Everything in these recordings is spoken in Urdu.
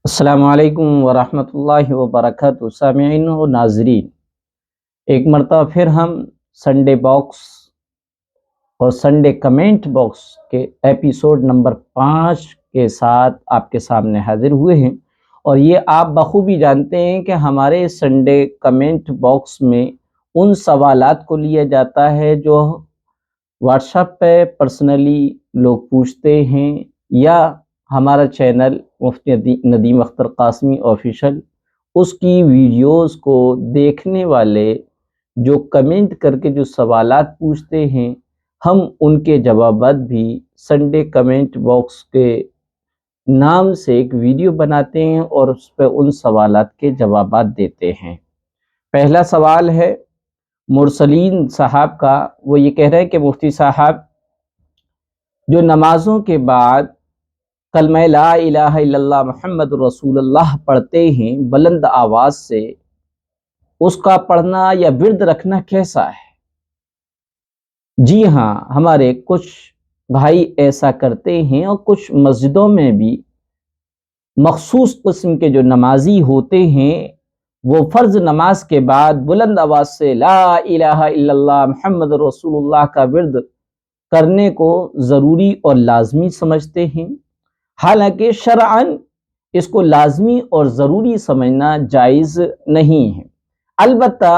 السلام علیکم ورحمۃ اللہ وبرکاتہ سامعین و ناظرین، ایک مرتبہ پھر ہم سنڈے باکس اور سنڈے کمنٹ باکس کے ایپیسوڈ نمبر 5 کے ساتھ آپ کے سامنے حاضر ہوئے ہیں۔ اور یہ آپ بخوبی جانتے ہیں کہ ہمارے سنڈے کمنٹ باکس میں ان سوالات کو لیا جاتا ہے جو واٹس ایپ پہ پرسنلی لوگ پوچھتے ہیں، یا ہمارا چینل مفتی ندیم اختر قاسمی آفیشل اس کی ویڈیوز کو دیکھنے والے جو کمنٹ کر کے جو سوالات پوچھتے ہیں، ہم ان کے جوابات بھی سنڈے کمنٹ باکس کے نام سے ایک ویڈیو بناتے ہیں اور اس پہ ان سوالات کے جوابات دیتے ہیں۔ پہلا سوال ہے مرسلین صاحب کا، وہ یہ کہہ رہے ہیں کہ مفتی صاحب، جو نمازوں کے بعد کلمہ لا الہ الا اللہ محمد رسول اللہ پڑھتے ہیں بلند آواز سے، اس کا پڑھنا یا ورد رکھنا کیسا ہے؟ جی ہاں، ہمارے کچھ بھائی ایسا کرتے ہیں، اور کچھ مسجدوں میں بھی مخصوص قسم کے جو نمازی ہوتے ہیں وہ فرض نماز کے بعد بلند آواز سے لا الہ الا اللہ محمد رسول اللہ کا ورد کرنے کو ضروری اور لازمی سمجھتے ہیں، حالانکہ شرعاً اس کو لازمی اور ضروری سمجھنا جائز نہیں ہے۔ البتہ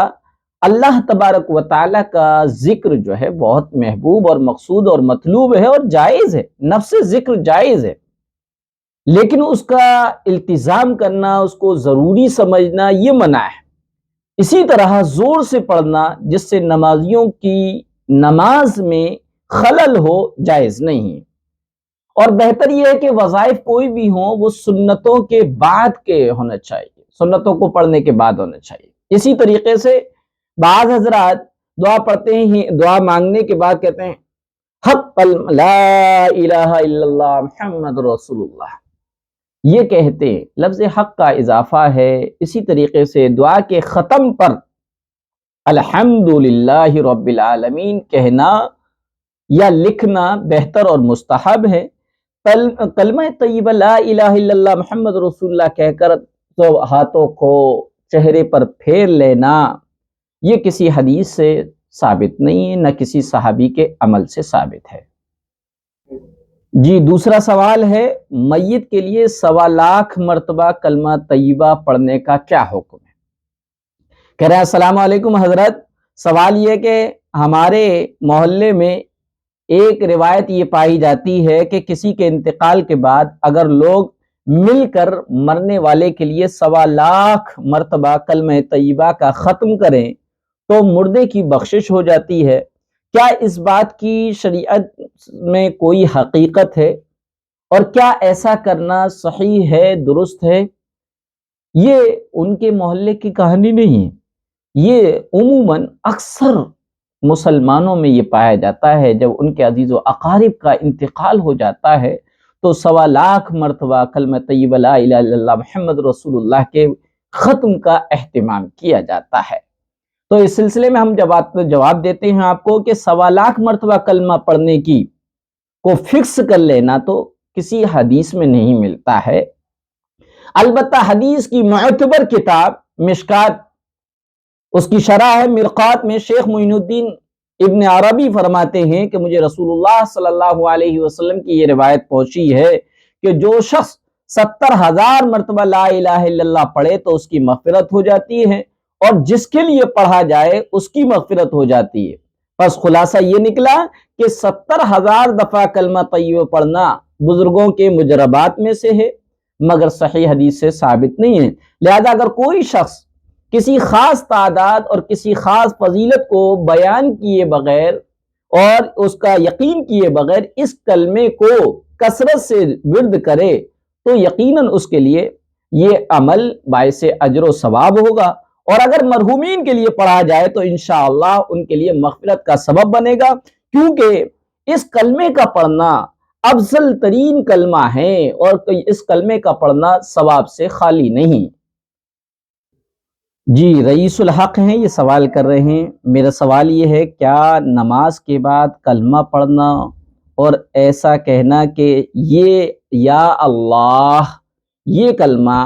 اللہ تبارک و تعالیٰ کا ذکر جو ہے بہت محبوب اور مقصود اور مطلوب ہے اور جائز ہے، نفس ذکر جائز ہے، لیکن اس کا التزام کرنا، اس کو ضروری سمجھنا یہ منع ہے۔ اسی طرح زور سے پڑھنا جس سے نمازیوں کی نماز میں خلل ہو، جائز نہیں ہے۔ اور بہتر یہ ہے کہ وظائف کوئی بھی ہوں وہ سنتوں کے بعد کے ہونا چاہیے، سنتوں کو پڑھنے کے بعد ہونا چاہیے۔ اسی طریقے سے بعض حضرات دعا پڑھتے ہیں، دعا مانگنے کے بعد کہتے ہیں حق لا الہ الا اللہ محمد رسول اللہ، یہ کہتے ہیں، لفظ حق کا اضافہ ہے۔ اسی طریقے سے دعا کے ختم پر الحمدللہ رب العالمین کہنا یا لکھنا بہتر اور مستحب ہے۔ کلمہ طیبہ لا الہ الا اللہ محمد رسول اللہ کہہ کر تو ہاتھوں کو چہرے پر پھیر لینا یہ کسی حدیث سے ثابت نہیں ہے، نہ کسی صحابی کے عمل سے ثابت ہے۔ جی، دوسرا سوال ہے میت کے لیے 1.25 مرتبہ کلمہ طیبہ پڑھنے کا کیا حکم ہے؟ کہہ رہے ہیں السلام علیکم حضرت، سوال یہ کہ ہمارے محلے میں ایک روایت یہ پائی جاتی ہے کہ کسی کے انتقال کے بعد اگر لوگ مل کر مرنے والے کے لیے 1.25 مرتبہ کلمہ طیبہ کا ختم کریں تو مردے کی بخشش ہو جاتی ہے۔ کیا اس بات کی شریعت میں کوئی حقیقت ہے، اور کیا ایسا کرنا صحیح ہے، درست ہے؟ یہ ان کے محلے کی کہانی نہیں ہے، یہ عموماً اکثر مسلمانوں میں یہ پایا جاتا ہے۔ جب ان کے عزیز و اقارب کا انتقال ہو جاتا ہے تو 1.25 مرتبہ کلمہ طیبہ لا الہ الا اللہ محمد رسول اللہ کے ختم کا اہتمام کیا جاتا ہے۔ تو اس سلسلے میں ہم جواب دیتے ہیں آپ کو کہ 1.25 مرتبہ کلمہ پڑھنے کی کو فکس کر لینا تو کسی حدیث میں نہیں ملتا ہے۔ البتہ حدیث کی معتبر کتاب مشکات، اس کی شرح ہے مرقات میں، شیخ معین الدین ابن عربی فرماتے ہیں کہ مجھے رسول اللہ صلی اللہ علیہ وسلم کی یہ روایت پہنچی ہے کہ جو شخص 70,000 مرتبہ لا الہ الا اللہ پڑھے تو اس کی مغفرت ہو جاتی ہے، اور جس کے لیے پڑھا جائے اس کی مغفرت ہو جاتی ہے۔ بس خلاصہ یہ نکلا کہ 70,000 دفعہ کلمہ طیبہ پڑھنا بزرگوں کے مجربات میں سے ہے، مگر صحیح حدیث سے ثابت نہیں ہے۔ لہذا اگر کوئی شخص کسی خاص تعداد اور کسی خاص فضیلت کو بیان کیے بغیر اور اس کا یقین کیے بغیر اس کلمے کو کثرت سے ورد کرے تو یقیناً اس کے لیے یہ عمل باعث اجر و ثواب ہوگا، اور اگر مرحومین کے لیے پڑھا جائے تو انشاءاللہ ان کے لیے مغفرت کا سبب بنے گا، کیونکہ اس کلمے کا پڑھنا افضل ترین کلمہ ہے اور اس کلمے کا پڑھنا ثواب سے خالی نہیں۔ جی، رئیس الحق ہیں، یہ سوال کر رہے ہیں، میرا سوال یہ ہے کیا نماز کے بعد کلمہ پڑھنا اور ایسا کہنا کہ یہ یا اللہ یہ کلمہ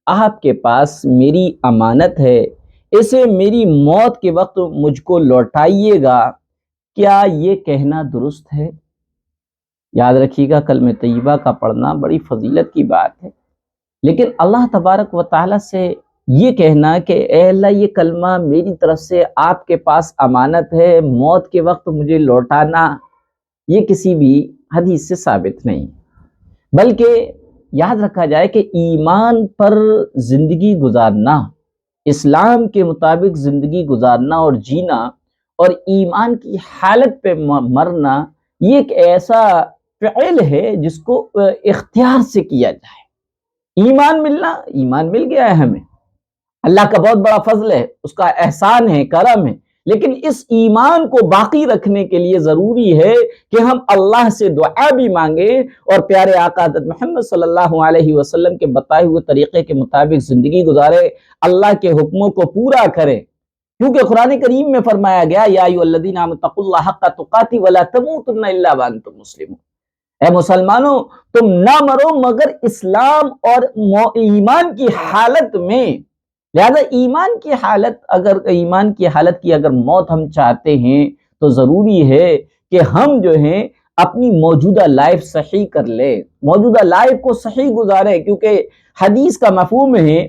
آپ کے پاس میری امانت ہے، اسے میری موت کے وقت مجھ کو لوٹائیے گا، کیا یہ کہنا درست ہے؟ یاد رکھیے گا کلمہ طیبہ کا پڑھنا بڑی فضیلت کی بات ہے، لیکن اللہ تبارک و تعالیٰ سے یہ کہنا کہ اے اللہ یہ کلمہ میری طرف سے آپ کے پاس امانت ہے، موت کے وقت مجھے لوٹانا، یہ کسی بھی حدیث سے ثابت نہیں، بلکہ یاد رکھا جائے کہ ایمان پر زندگی گزارنا، اسلام کے مطابق زندگی گزارنا اور جینا اور ایمان کی حالت پہ مرنا، یہ ایک ایسا فعل ہے جس کو اختیار سے کیا جائے۔ ایمان مل گیا ہے ہمیں، اللہ کا بہت بڑا فضل ہے، اس کا احسان ہے، کرم ہے، لیکن اس ایمان کو باقی رکھنے کے لیے ضروری ہے کہ ہم اللہ سے دعا بھی مانگیں اور پیارے آقا حضرت محمد صلی اللہ علیہ وسلم کے بتائے ہوئے طریقے کے مطابق زندگی گزارے، اللہ کے حکموں کو پورا کرے، کیونکہ قرآن کریم میں فرمایا گیا یا ایھا الذین آمنوا اتقوا اللہ حق تقاتہ ولا تموتن الا وانتم مسلمون، اے مسلمانوں تم نہ مرو مگر اسلام اور ایمان کی حالت میں۔ لہذا ایمان کی حالت کی اگر موت ہم چاہتے ہیں تو ضروری ہے کہ ہم جو ہیں اپنی موجودہ لائف صحیح کر لیں، موجودہ لائف کو صحیح گزاریں، کیونکہ حدیث کا مفہوم ہے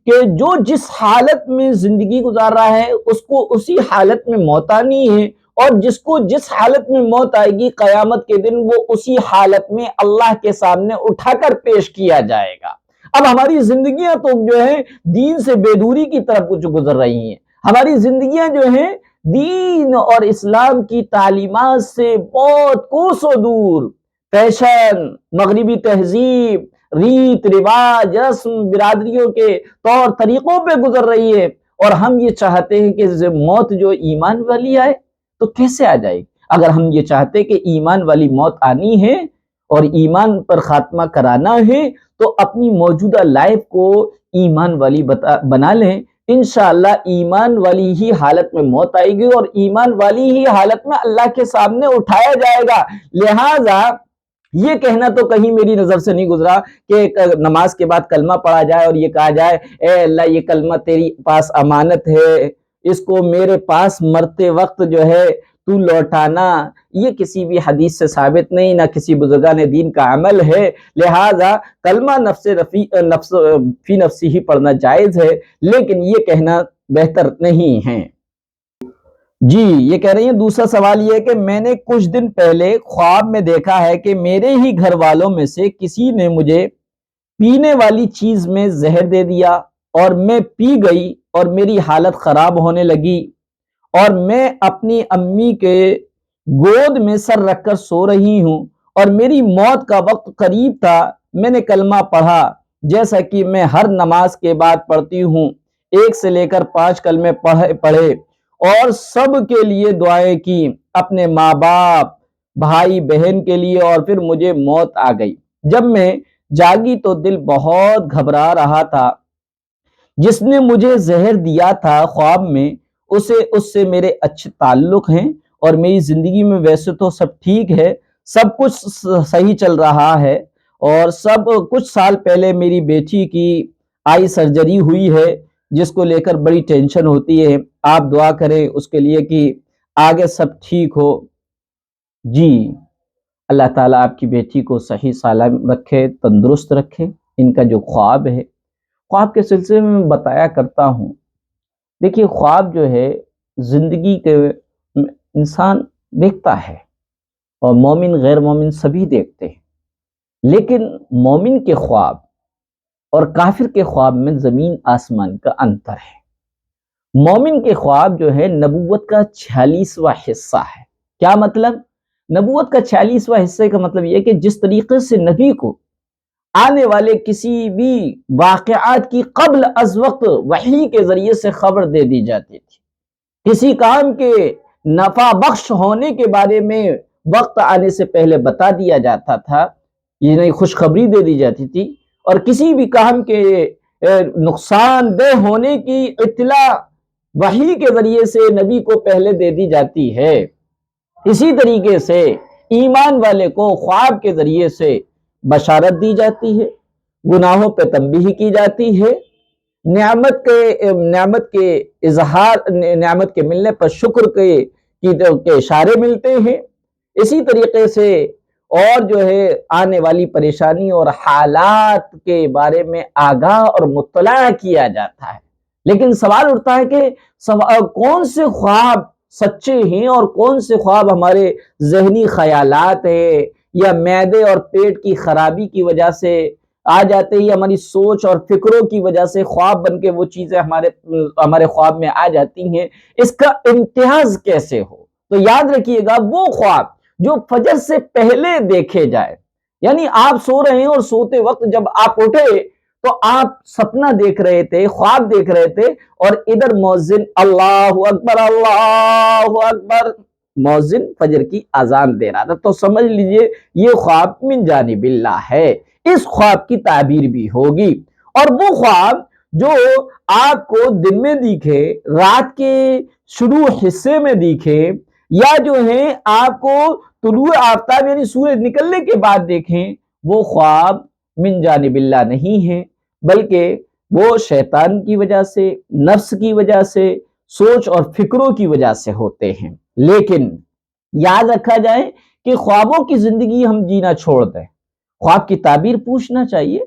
کہ جو جس حالت میں زندگی گزار رہا ہے اس کو اسی حالت میں موت آنی ہے، اور جس کو جس حالت میں موت آئے گی قیامت کے دن وہ اسی حالت میں اللہ کے سامنے اٹھا کر پیش کیا جائے گا۔ اب ہماری زندگیاں تو جو ہیں دین سے بے دوری کی طرف کچھ گزر رہی ہیں، ہماری زندگیاں جو ہیں دین اور اسلام کی تعلیمات سے بہت کوسوں دور، فیشن، مغربی تہذیب، ریت رواج، رسم برادریوں کے طور طریقوں پہ گزر رہی ہے، اور ہم یہ چاہتے ہیں کہ موت جو ایمان والی آئے تو کیسے آ جائے گی؟ اگر ہم یہ چاہتے کہ ایمان والی موت آنی ہے اور ایمان پر خاتمہ کرانا ہے تو اپنی موجودہ لائف کو ایمان والی بنا لیں، انشاءاللہ ایمان والی ہی حالت میں موت آئے گی اور ایمان والی ہی حالت میں اللہ کے سامنے اٹھایا جائے گا۔ لہٰذا یہ کہنا تو کہیں میری نظر سے نہیں گزرا کہ نماز کے بعد کلمہ پڑھا جائے اور یہ کہا جائے اے اللہ یہ کلمہ تیری پاس امانت ہے، اس کو میرے پاس مرتے وقت جو ہے تو لوٹانا، یہ کسی بھی حدیث سے ثابت نہیں، نہ کسی بزرگان دین کا عمل ہے۔ لہٰذا کلمہ فی نفسی ہی پڑھنا جائز ہے، لیکن یہ کہنا بہتر نہیں ہے۔ جی یہ کہہ رہی ہیں دوسرا سوال یہ ہے کہ میں نے کچھ دن پہلے خواب میں دیکھا ہے کہ میرے ہی گھر والوں میں سے کسی نے مجھے پینے والی چیز میں زہر دے دیا اور میں پی گئی اور میری حالت خراب ہونے لگی، اور میں اپنی امی کے گود میں سر رکھ کر سو رہی ہوں اور میری موت کا وقت قریب تھا۔ میں نے کلمہ پڑھا جیسا کہ میں ہر نماز کے بعد پڑھتی ہوں، 1 سے لے کر 5 کلمے پڑھے اور سب کے لیے دعائیں کی، اپنے ماں باپ بھائی بہن کے لیے، اور پھر مجھے موت آ گئی۔ جب میں جاگی تو دل بہت گھبرا رہا تھا، جس نے مجھے زہر دیا تھا خواب میں اس سے میرے اچھے تعلق ہیں اور میری زندگی میں ویسے تو سب ٹھیک ہے، سب کچھ صحیح چل رہا ہے، اور سب کچھ سال پہلے میری بیٹی کی آئی سرجری ہوئی ہے جس کو لے کر بڑی ٹینشن ہوتی ہے، آپ دعا کریں اس کے لیے کہ آگے سب ٹھیک ہو۔ جی اللہ تعالیٰ آپ کی بیٹی کو صحیح سالم رکھے، تندرست رکھے۔ ان کا جو خواب ہے، خواب کے سلسلے میں بتایا کرتا ہوں، دیکھیے خواب جو ہے زندگی کے انسان دیکھتا ہے، اور مومن غیر مومن سبھی دیکھتے ہیں، لیکن مومن کے خواب اور کافر کے خواب میں زمین آسمان کا انتر ہے۔ مومن کے خواب جو ہے نبوت کا 46واں حصہ ہے۔ کیا مطلب؟ نبوت کا 46واں حصے کا مطلب یہ کہ جس طریقے سے نبی کو آنے والے کسی بھی واقعات کی قبل از وقت وحی کے ذریعے سے خبر دے دی جاتی تھی، کسی کام کے نفع بخش ہونے کے بارے میں وقت آنے سے پہلے بتا دیا جاتا تھا، یعنی خوشخبری دے دی جاتی تھی، اور کسی بھی کام کے نقصان دہ ہونے کی اطلاع وحی کے ذریعے سے نبی کو پہلے دے دی جاتی ہے۔ اسی طریقے سے ایمان والے کو خواب کے ذریعے سے بشارت دی جاتی ہے، گناہوں پہ تنبیہ کی جاتی ہے، نعمت کے اظہار، نعمت کے ملنے پر شکر کے اشارے ملتے ہیں۔ اسی طریقے سے اور جو ہے آنے والی پریشانی اور حالات کے بارے میں آگاہ اور مطلع کیا جاتا ہے۔ لیکن سوال اٹھتا ہے کہ کون سے خواب سچے ہیں اور کون سے خواب ہمارے ذہنی خیالات ہیں، یا معدے اور پیٹ کی خرابی کی وجہ سے آ جاتے ہیں، یا ہماری سوچ اور فکروں کی وجہ سے خواب بن کے وہ چیزیں ہمارے خواب میں آ جاتی ہیں۔ اس کا امتیاز کیسے ہو؟ تو یاد رکھیے گا، وہ خواب جو فجر سے پہلے دیکھے جائے، یعنی آپ سو رہے ہیں اور سوتے وقت جب آپ اٹھے تو آپ سپنا دیکھ رہے تھے، خواب دیکھ رہے تھے، اور ادھر مؤذن اللہ اکبر اللہ اکبر، مؤذن فجر کی اذان دے رہا تھا، تو سمجھ لیجئے یہ خواب من جانب اللہ ہے۔ اس خواب کی تعبیر بھی ہوگی۔ اور وہ خواب جو آپ کو دن میں دکھے، رات کے شروع حصے میں دکھے، یا جو ہے آپ کو طلوع آفتاب یعنی سورج نکلنے کے بعد دیکھیں، وہ خواب من جانب اللہ نہیں ہے، بلکہ وہ شیطان کی وجہ سے، نفس کی وجہ سے، سوچ اور فکروں کی وجہ سے ہوتے ہیں۔ لیکن یاد رکھا جائے کہ خوابوں کی زندگی ہم جینا چھوڑ دیں۔ خواب کی تعبیر پوچھنا چاہیے،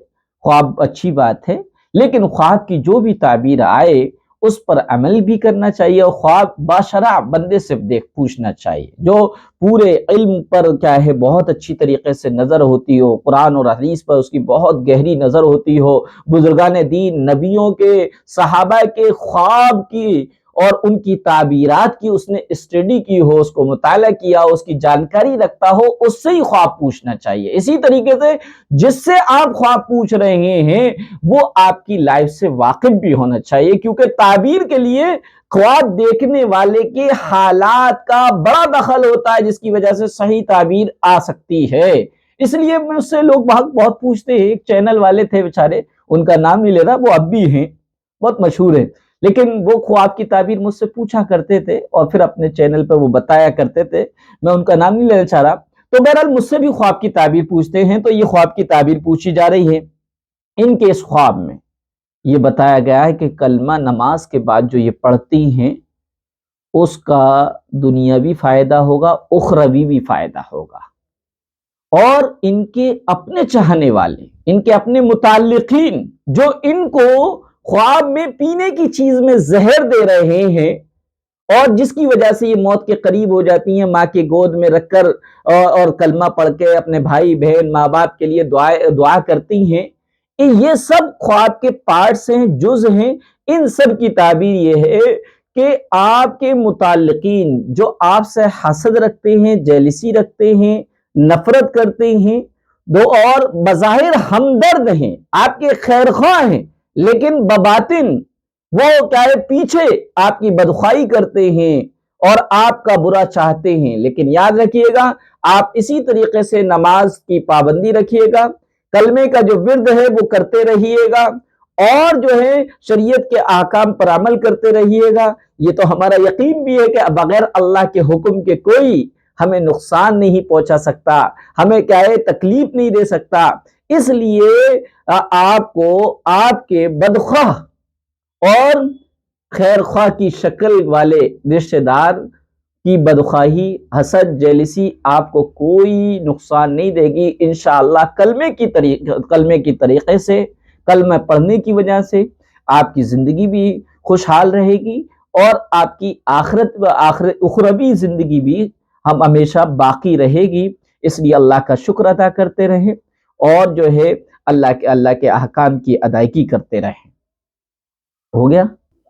خواب اچھی بات ہے، لیکن خواب کی جو بھی تعبیر آئے اس پر عمل بھی کرنا چاہیے، اور خواب باشرع بندے سے پوچھنا چاہیے جو پورے علم پر کیا ہے بہت اچھی طریقے سے نظر ہوتی ہو، قرآن اور حدیث پر اس کی بہت گہری نظر ہوتی ہو، بزرگان دین، نبیوں کے، صحابہ کے خواب کی اور ان کی تعبیرات کی اس نے اسٹڈی کی ہو، اس کو مطالعہ کیا ہو، اس کی جانکاری رکھتا ہو، اس سے ہی خواب پوچھنا چاہیے۔ اسی طریقے سے جس سے آپ خواب پوچھ رہے ہیں وہ آپ کی لائف سے واقف بھی ہونا چاہیے، کیونکہ تعبیر کے لیے خواب دیکھنے والے کے حالات کا بڑا دخل ہوتا ہے، جس کی وجہ سے صحیح تعبیر آ سکتی ہے۔ اس لیے مجھ سے لوگ بہت پوچھتے ہیں، ایک چینل والے تھے بیچارے، ان کا نام نہیں لے رہا، وہ اب بھی ہیں، بہت مشہور ہیں، لیکن وہ خواب کی تعبیر مجھ سے پوچھا کرتے تھے اور پھر اپنے چینل پہ وہ بتایا کرتے تھے، میں ان کا نام نہیں لینا چاہ رہا۔ تو بہرحال مجھ سے بھی خواب کی تعبیر پوچھتے ہیں، تو یہ خواب کی تعبیر پوچھی جا رہی ہے۔ ان کے اس خواب میں یہ بتایا گیا ہے کہ کلمہ نماز کے بعد جو یہ پڑھتی ہیں اس کا دنیاوی فائدہ ہوگا، اخروی بھی فائدہ ہوگا، اور ان کے اپنے چاہنے والے، ان کے اپنے متعلقین جو ان کو خواب میں پینے کی چیز میں زہر دے رہے ہیں اور جس کی وجہ سے یہ موت کے قریب ہو جاتی ہیں، ماں کے گود میں رکھ کر اور کلمہ پڑھ کے اپنے بھائی بہن ماں باپ کے لیے دعا کرتی ہیں، یہ سب خواب کے پارٹس ہیں، جز ہیں۔ ان سب کی تعبیر یہ ہے کہ آپ کے متعلقین جو آپ سے حسد رکھتے ہیں، جیلسی رکھتے ہیں، نفرت کرتے ہیں، اور بظاہر ہمدرد ہیں، آپ کے خیر خواہ ہیں، لیکن بباطن وہ کیا ہے، پیچھے آپ کی بدخواہی کرتے ہیں اور آپ کا برا چاہتے ہیں۔ لیکن یاد رکھیے گا، آپ اسی طریقے سے نماز کی پابندی رکھیے گا، کلمے کا جو ورد ہے وہ کرتے رہیے گا، اور جو ہے شریعت کے احکام پر عمل کرتے رہیے گا۔ یہ تو ہمارا یقین بھی ہے کہ بغیر اللہ کے حکم کے کوئی ہمیں نقصان نہیں پہنچا سکتا، ہمیں کیا ہے تکلیف نہیں دے سکتا۔ اس لیے آپ کو آپ کے بدخواہ اور خیر خواہ کی شکل والے رشتہ دار کی بدخواہی، حسد، جیلسی آپ کو کوئی نقصان نہیں دے گی انشاءاللہ۔ کلمے کی طریقے سے، کلمہ پڑھنے کی وجہ سے آپ کی زندگی بھی خوشحال رہے گی، اور آپ کی اخروی زندگی بھی ہم ہمیشہ باقی رہے گی۔ اس لیے اللہ کا شکر ادا کرتے رہیں، اور جو ہے اللہ کے احکام کی ادائیگی کرتے رہیں۔ ہو گیا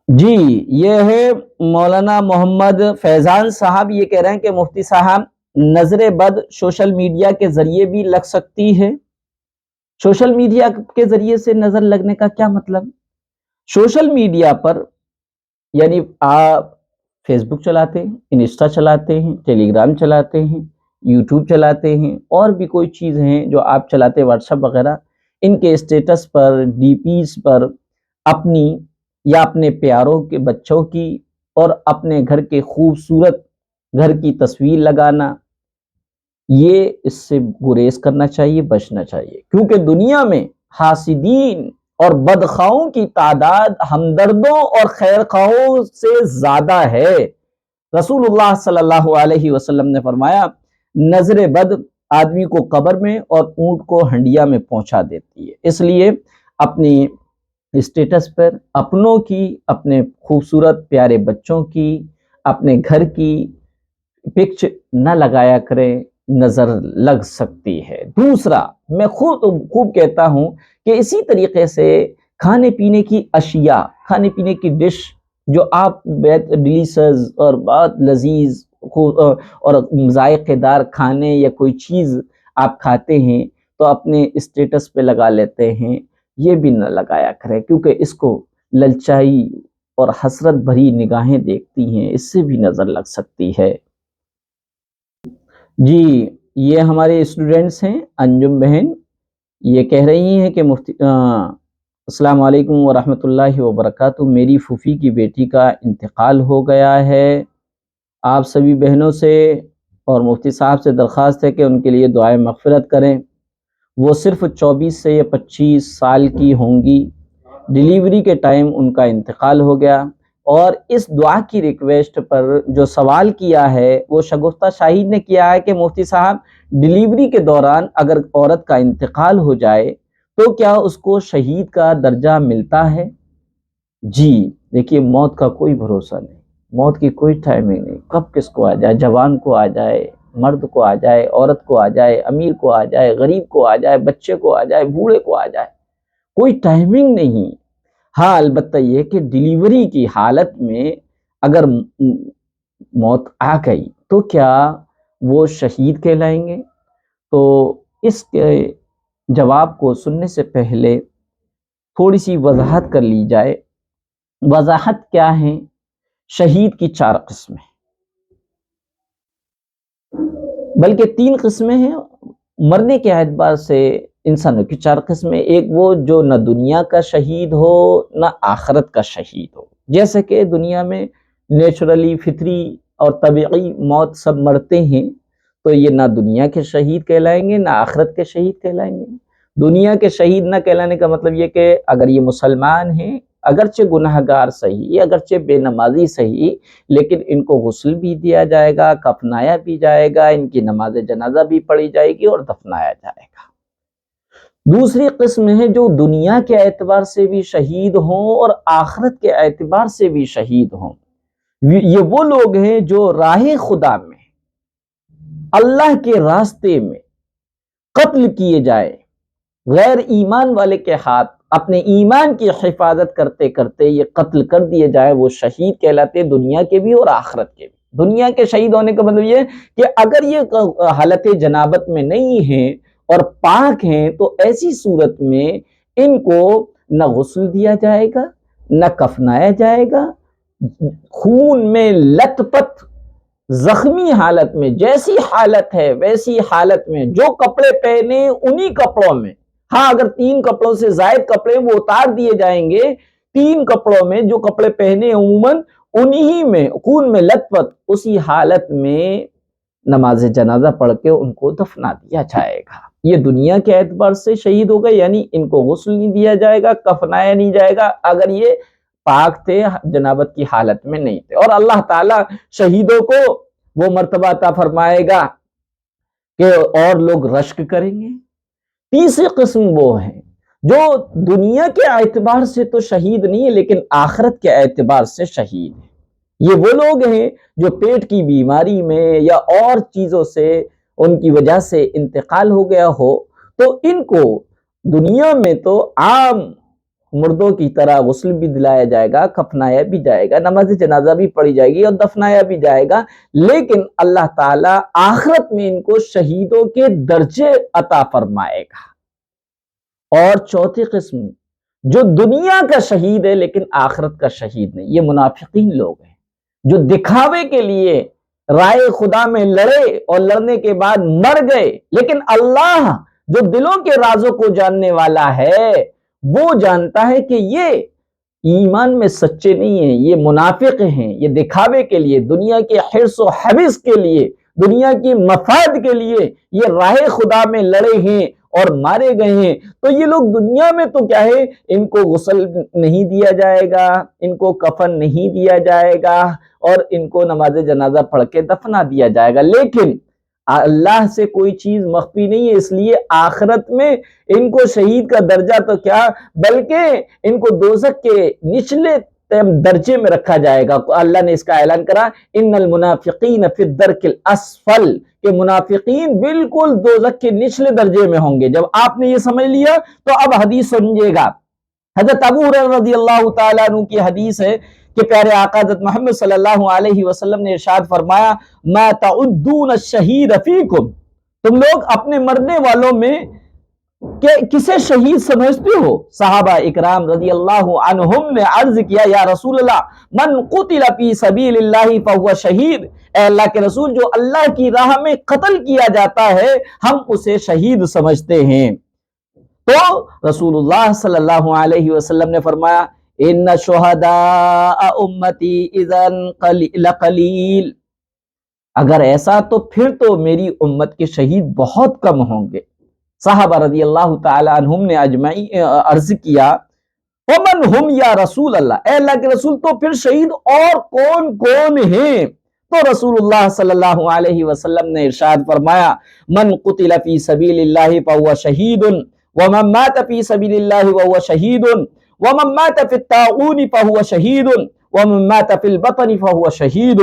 جی۔ یہ ہے مولانا محمد فیضان صاحب، یہ کہہ رہے ہیں کہ مفتی صاحب، نظر بد سوشل میڈیا کے ذریعے بھی لگ سکتی ہے۔ سوشل میڈیا کے ذریعے سے نظر لگنے کا کیا مطلب؟ سوشل میڈیا پر یعنی آپ فیس بک چلاتے ہیں، انسٹا چلاتے ہیں، ٹیلی گرام چلاتے ہیں، یوٹیوب چلاتے ہیں، اور بھی کوئی چیز ہیں جو آپ چلاتے ہیں، واٹس ایپ وغیرہ، ان کے اسٹیٹس پر، ڈی پیز پر اپنی یا اپنے پیاروں کے بچوں کی اور اپنے گھر کے خوبصورت گھر کی تصویر لگانا، یہ اس سے گریز کرنا چاہیے، بچنا چاہیے، کیونکہ دنیا میں حاسدین اور بدخواہوں کی تعداد ہمدردوں اور خیرخواہوں سے زیادہ ہے۔ رسول اللہ صلی اللہ علیہ وسلم نے فرمایا نظر بد آدمی کو قبر میں اور اونٹ کو ہنڈیا میں پہنچا دیتی ہے۔ اس لیے اپنی اسٹیٹس پر اپنوں کی، اپنے خوبصورت پیارے بچوں کی، اپنے گھر کی پکچر نہ لگایا کریں، نظر لگ سکتی ہے۔ دوسرا، میں خوب کہتا ہوں کہ اسی طریقے سے کھانے پینے کی اشیاء، کھانے پینے کی ڈش جو آپ ڈیلیشس اور بہت لذیذ اور ذائقے دار کھانے یا کوئی چیز آپ کھاتے ہیں تو اپنے اسٹیٹس پہ لگا لیتے ہیں، یہ بھی نہ لگایا کریں، کیونکہ اس کو للچائی اور حسرت بھری نگاہیں دیکھتی ہیں، اس سے بھی نظر لگ سکتی ہے۔ جی، یہ ہمارے اسٹوڈنٹس ہیں، انجم بہن، یہ کہہ رہی ہیں کہ السلام علیکم ورحمۃ اللہ وبرکاتہ، میری پھوپھی کی بیٹی کا انتقال ہو گیا ہے، آپ سبھی بہنوں سے اور مفتی صاحب سے درخواست ہے کہ ان کے لیے دعائے مغفرت کریں۔ وہ صرف 24 سے یا 25 سال کی ہوں گی، ڈیلیوری کے ٹائم ان کا انتقال ہو گیا، اور اس دعا کی ریکویسٹ پر جو سوال کیا ہے وہ شگفتہ شاہید نے کیا ہے کہ مفتی صاحب ڈیلیوری کے دوران اگر عورت کا انتقال ہو جائے تو کیا اس کو شہید کا درجہ ملتا ہے؟ جی دیکھیے، موت کا کوئی بھروسہ نہیں، موت کی کوئی ٹائمنگ نہیں، کب کس کو آ جائے، جوان کو آ جائے، مرد کو آ جائے، عورت کو آ جائے، امیر کو آ جائے، غریب کو آ جائے، بچے کو آ جائے، بوڑھے کو آ جائے، کوئی ٹائمنگ نہیں۔ ہاں البتہ یہ کہ ڈیلیوری کی حالت میں اگر موت آ گئی تو کیا وہ شہید کہلائیں گے؟ تو اس کے جواب کو سننے سے پہلے تھوڑی سی وضاحت کر لی جائے۔ وضاحت کیا ہے؟ شہید کی 4 قسمیں، بلکہ 3 قسمیں ہیں مرنے کے اعتبار سے۔ انسانوں کی 4 قسمیں، ایک وہ جو نہ دنیا کا شہید ہو نہ آخرت کا شہید ہو، جیسے کہ دنیا میں نیچرلی فطری اور طبعی موت سب مرتے ہیں، تو یہ نہ دنیا کے شہید کہلائیں گے نہ آخرت کے شہید کہلائیں گے۔ دنیا کے شہید نہ کہلانے کا مطلب یہ کہ اگر یہ مسلمان ہیں، اگرچہ گناہ گار صحیح، اگرچہ بے نمازی صحیح، لیکن ان کو غسل بھی دیا جائے گا، کفنایا بھی جائے گا، ان کی نماز جنازہ بھی پڑھی جائے گی اور دفنایا جائے گا۔ دوسری قسم ہے جو دنیا کے اعتبار سے بھی شہید ہوں اور آخرت کے اعتبار سے بھی شہید ہوں۔ یہ وہ لوگ ہیں جو راہ خدا میں، اللہ کے راستے میں قتل کیے جائے، غیر ایمان والے کے ہاتھ اپنے ایمان کی حفاظت کرتے کرتے یہ قتل کر دیے جائے، وہ شہید کہلاتے، دنیا کے بھی اور آخرت کے بھی۔ دنیا کے شہید ہونے کا مطلب یہ کہ اگر یہ حالت جنابت میں نہیں ہیں اور پاک ہیں تو ایسی صورت میں ان کو نہ غسل دیا جائے گا، نہ کفنایا جائے گا، خون میں لت پت زخمی حالت میں، جیسی حالت ہے ویسی حالت میں، جو کپڑے پہنے انہی کپڑوں میں، ہاں اگر 3 کپڑوں سے زائد کپڑے وہ اتار دیے جائیں گے، 3 کپڑوں میں جو کپڑے پہنے عموماً انہی میں خون میں لت پت، اسی حالت میں نماز جنازہ پڑھ کے ان کو دفنا دیا جائے گا۔ یہ دنیا کے اعتبار سے شہید ہو گئے، یعنی ان کو غسل نہیں دیا جائے گا، کفنایا نہیں جائے گا اگر یہ پاک تھے، جنابت کی حالت میں نہیں تھے، اور اللہ تعالیٰ شہیدوں کو وہ مرتبہ عطا فرمائے گا کہ اور لوگ رشک کریں گے۔ تیسری قسم وہ ہیں جو دنیا کے اعتبار سے تو شہید نہیں ہے لیکن آخرت کے اعتبار سے شہید ہیں۔ یہ وہ لوگ ہیں جو پیٹ کی بیماری میں یا اور چیزوں سے ان کی وجہ سے انتقال ہو گیا ہو، تو ان کو دنیا میں تو عام مردوں کی طرح غسل بھی دلایا جائے گا، کفنایا بھی جائے گا، نماز جنازہ بھی پڑھی جائے گی اور دفنایا بھی جائے گا، لیکن اللہ تعالیٰ آخرت میں ان کو شہیدوں کے درجے عطا فرمائے گا۔ اور چوتھی قسم جو دنیا کا شہید ہے لیکن آخرت کا شہید نہیں، یہ منافقین لوگ ہیں جو دکھاوے کے لیے رائے خدا میں لڑے اور لڑنے کے بعد مر گئے، لیکن اللہ جو دلوں کے رازوں کو جاننے والا ہے وہ جانتا ہے کہ یہ ایمان میں سچے نہیں ہیں، یہ منافق ہیں، یہ دکھاوے کے لیے، دنیا کے حرص و حوث کے لیے، دنیا کی مفاد کے لیے یہ راہ خدا میں لڑے ہیں اور مارے گئے ہیں، تو یہ لوگ دنیا میں تو کیا ہے، ان کو غسل نہیں دیا جائے گا، ان کو کفن نہیں دیا جائے گا، اور ان کو نماز جنازہ پڑھ کے دفنا دیا جائے گا، لیکن اللہ سے کوئی چیز مخفی نہیں ہے، اس لیے آخرت میں ان کو شہید کا درجہ تو کیا بلکہ ان کو دوزخ کے نچلے درجے میں رکھا جائے گا۔ اللہ نے اس کا اعلان کرا، ان المنافقین فی الدرک الاسفل، کہ منافقین بالکل دوزخ کے نچلے درجے میں ہوں گے۔ جب آپ نے یہ سمجھ لیا تو اب حدیث سنجیے گا۔ حضرت ابو ہریرہ رضی اللہ تعالیٰ عنہ کی حدیث ہے کہ پیارے آقا حضرت محمد صلی اللہ علیہ وسلم نے ارشاد فرمایا، ما تعدون الشہید فیکم، تم لوگ اپنے مرنے والوں میں کسے شہید سمجھتے ہو؟ صحابہ اکرام رضی اللہ عنہم نے عرض کیا، یا رسول اللہ من قتل فی سبیل اللہ فہو شہید، اے اللہ کے رسول، جو اللہ کی راہ میں قتل کیا جاتا ہے ہم اسے شہید سمجھتے ہیں۔ تو رسول اللہ صلی اللہ علیہ وسلم نے فرمایا، ان شہداء امتی اذن لقلیل، اگر ایسا تو پھر تو میری امت کے شہید بہت کم ہوں گے۔ صحابہ رضی اللہ تعالی عنہم نے اجمعین عرض کیا، ومن ہم یا رسول اللہ، اے اللہ کے رسول تو پھر شہید اور کون کون ہیں؟ تو رسول اللہ صلی اللہ علیہ وسلم نے ارشاد فرمایا، من قتل فی سبیل اللہ فہو شہید، ومن مات فی سبیل اللہ وہو شہید، ومن مات فی الطاعون فہو شہید، ومن مات فی البطن فہو شہید۔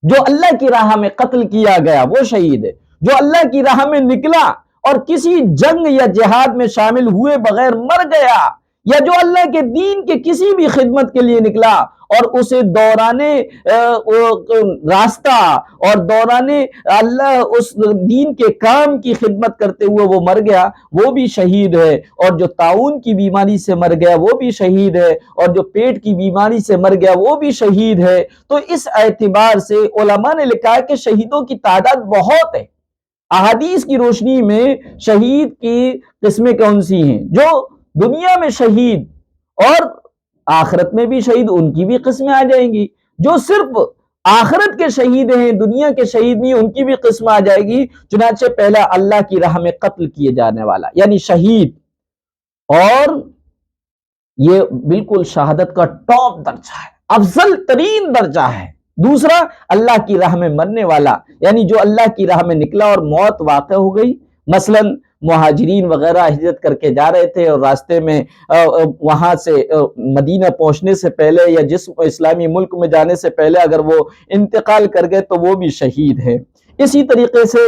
جو اللہ کی راہ میں قتل کیا گیا وہ شہید ہے، جو اللہ کی راہ میں نکلا اور کسی جنگ یا جہاد میں شامل ہوئے بغیر مر گیا، یا جو اللہ کے دین کے کسی بھی خدمت کے لیے نکلا اور اسے دورانے راستہ اور دورانے اللہ اس دین کے کام کی خدمت کرتے ہوئے وہ مر گیا، وہ بھی شہید ہے، اور جو طاعون کی بیماری سے مر گیا وہ بھی شہید ہے، اور جو پیٹ کی بیماری سے مر گیا وہ بھی شہید ہے۔ تو اس اعتبار سے علماء نے لکھا ہے کہ شہیدوں کی تعداد بہت ہے۔ احادیث کی روشنی میں شہید کی قسمیں کون سی ہیں؟ جو دنیا میں شہید اور آخرت میں بھی شہید، ان کی بھی قسمیں آ جائیں گی۔ جو صرف آخرت کے شہید ہیں، دنیا کے شہید نہیں، ان کی بھی قسم آ جائے گی۔ چنانچہ پہلا اللہ کی راہ میں قتل کیے جانے والا یعنی شہید، اور یہ بالکل شہادت کا ٹاپ درجہ ہے، افضل ترین درجہ ہے۔ دوسرا اللہ کی راہ میں مرنے والا، یعنی جو اللہ کی راہ میں نکلا اور موت واقع ہو گئی، مثلا مہاجرین وغیرہ ہجرت کر کے جا رہے تھے اور راستے میں وہاں سے مدینہ پہنچنے سے پہلے یا جس اسلامی ملک میں جانے سے پہلے اگر وہ انتقال کر گئے تو وہ بھی شہید ہے۔ اسی طریقے سے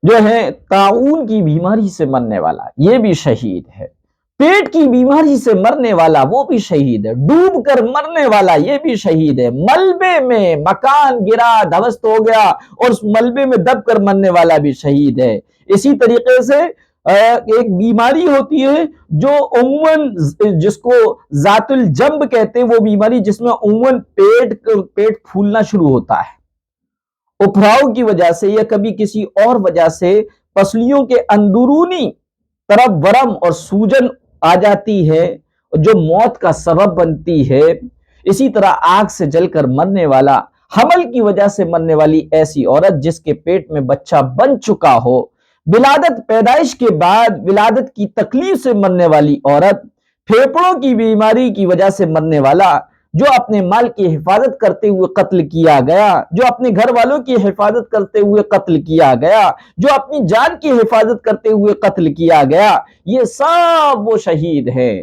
جو ہے طاعون کی بیماری سے مرنے والا یہ بھی شہید ہے، پیٹ کی بیماری سے مرنے والا وہ بھی شہید ہے، ڈوب کر مرنے والا یہ بھی شہید ہے، ملبے میں مکان گرا دھوست ہو گیا اور اس ملبے میں دب کر مرنے والا بھی شہید ہے۔ اسی طریقے سے ایک بیماری ہوتی ہے جو عموماً جس کو ذات الجنب کہتے ہیں، وہ بیماری جس میں عموماً پیٹ پھولنا شروع ہوتا ہے اپھراؤ کی وجہ سے یا کبھی کسی اور وجہ سے، پسلیوں کے اندرونی طرف ورم اور سوجن آ جاتی ہے جو موت کا سبب بنتی ہے۔ اسی طرح آگ سے جل کر مرنے والا، حمل کی وجہ سے مرنے والی ایسی عورت جس کے پیٹ میں بچہ بن چکا ہو، ولادت پیدائش کے بعد ولادت کی تکلیف سے مرنے والی عورت، پھیپھڑوں کی بیماری کی وجہ سے مرنے والا، جو اپنے مال کی حفاظت کرتے ہوئے قتل کیا گیا، جو اپنے گھر والوں کی حفاظت کرتے ہوئے قتل کیا گیا، جو اپنی جان کی حفاظت کرتے ہوئے قتل کیا گیا، یہ سب وہ شہید ہیں۔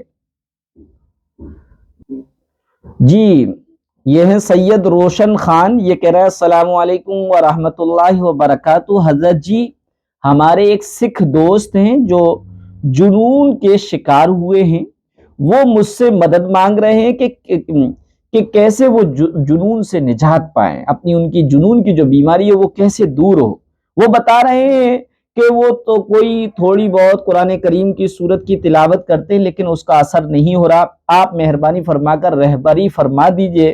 جی یہ ہے سید روشن خان، یہ کہہ رہا ہے السلام علیکم ورحمۃ اللہ وبرکاتہ۔ حضرت جی ہمارے ایک سکھ دوست ہیں جو جنون کے شکار ہوئے ہیں، وہ مجھ سے مدد مانگ رہے ہیں کہ کیسے وہ جنون سے نجات پائیں، اپنی ان کی جنون کی جو بیماری ہے وہ کیسے دور ہو۔ وہ بتا رہے ہیں کہ وہ تو کوئی تھوڑی بہت قرآن کریم کی سورت کی تلاوت کرتے ہیں لیکن اس کا اثر نہیں ہو رہا، آپ مہربانی فرما کر رہبری فرما دیجئے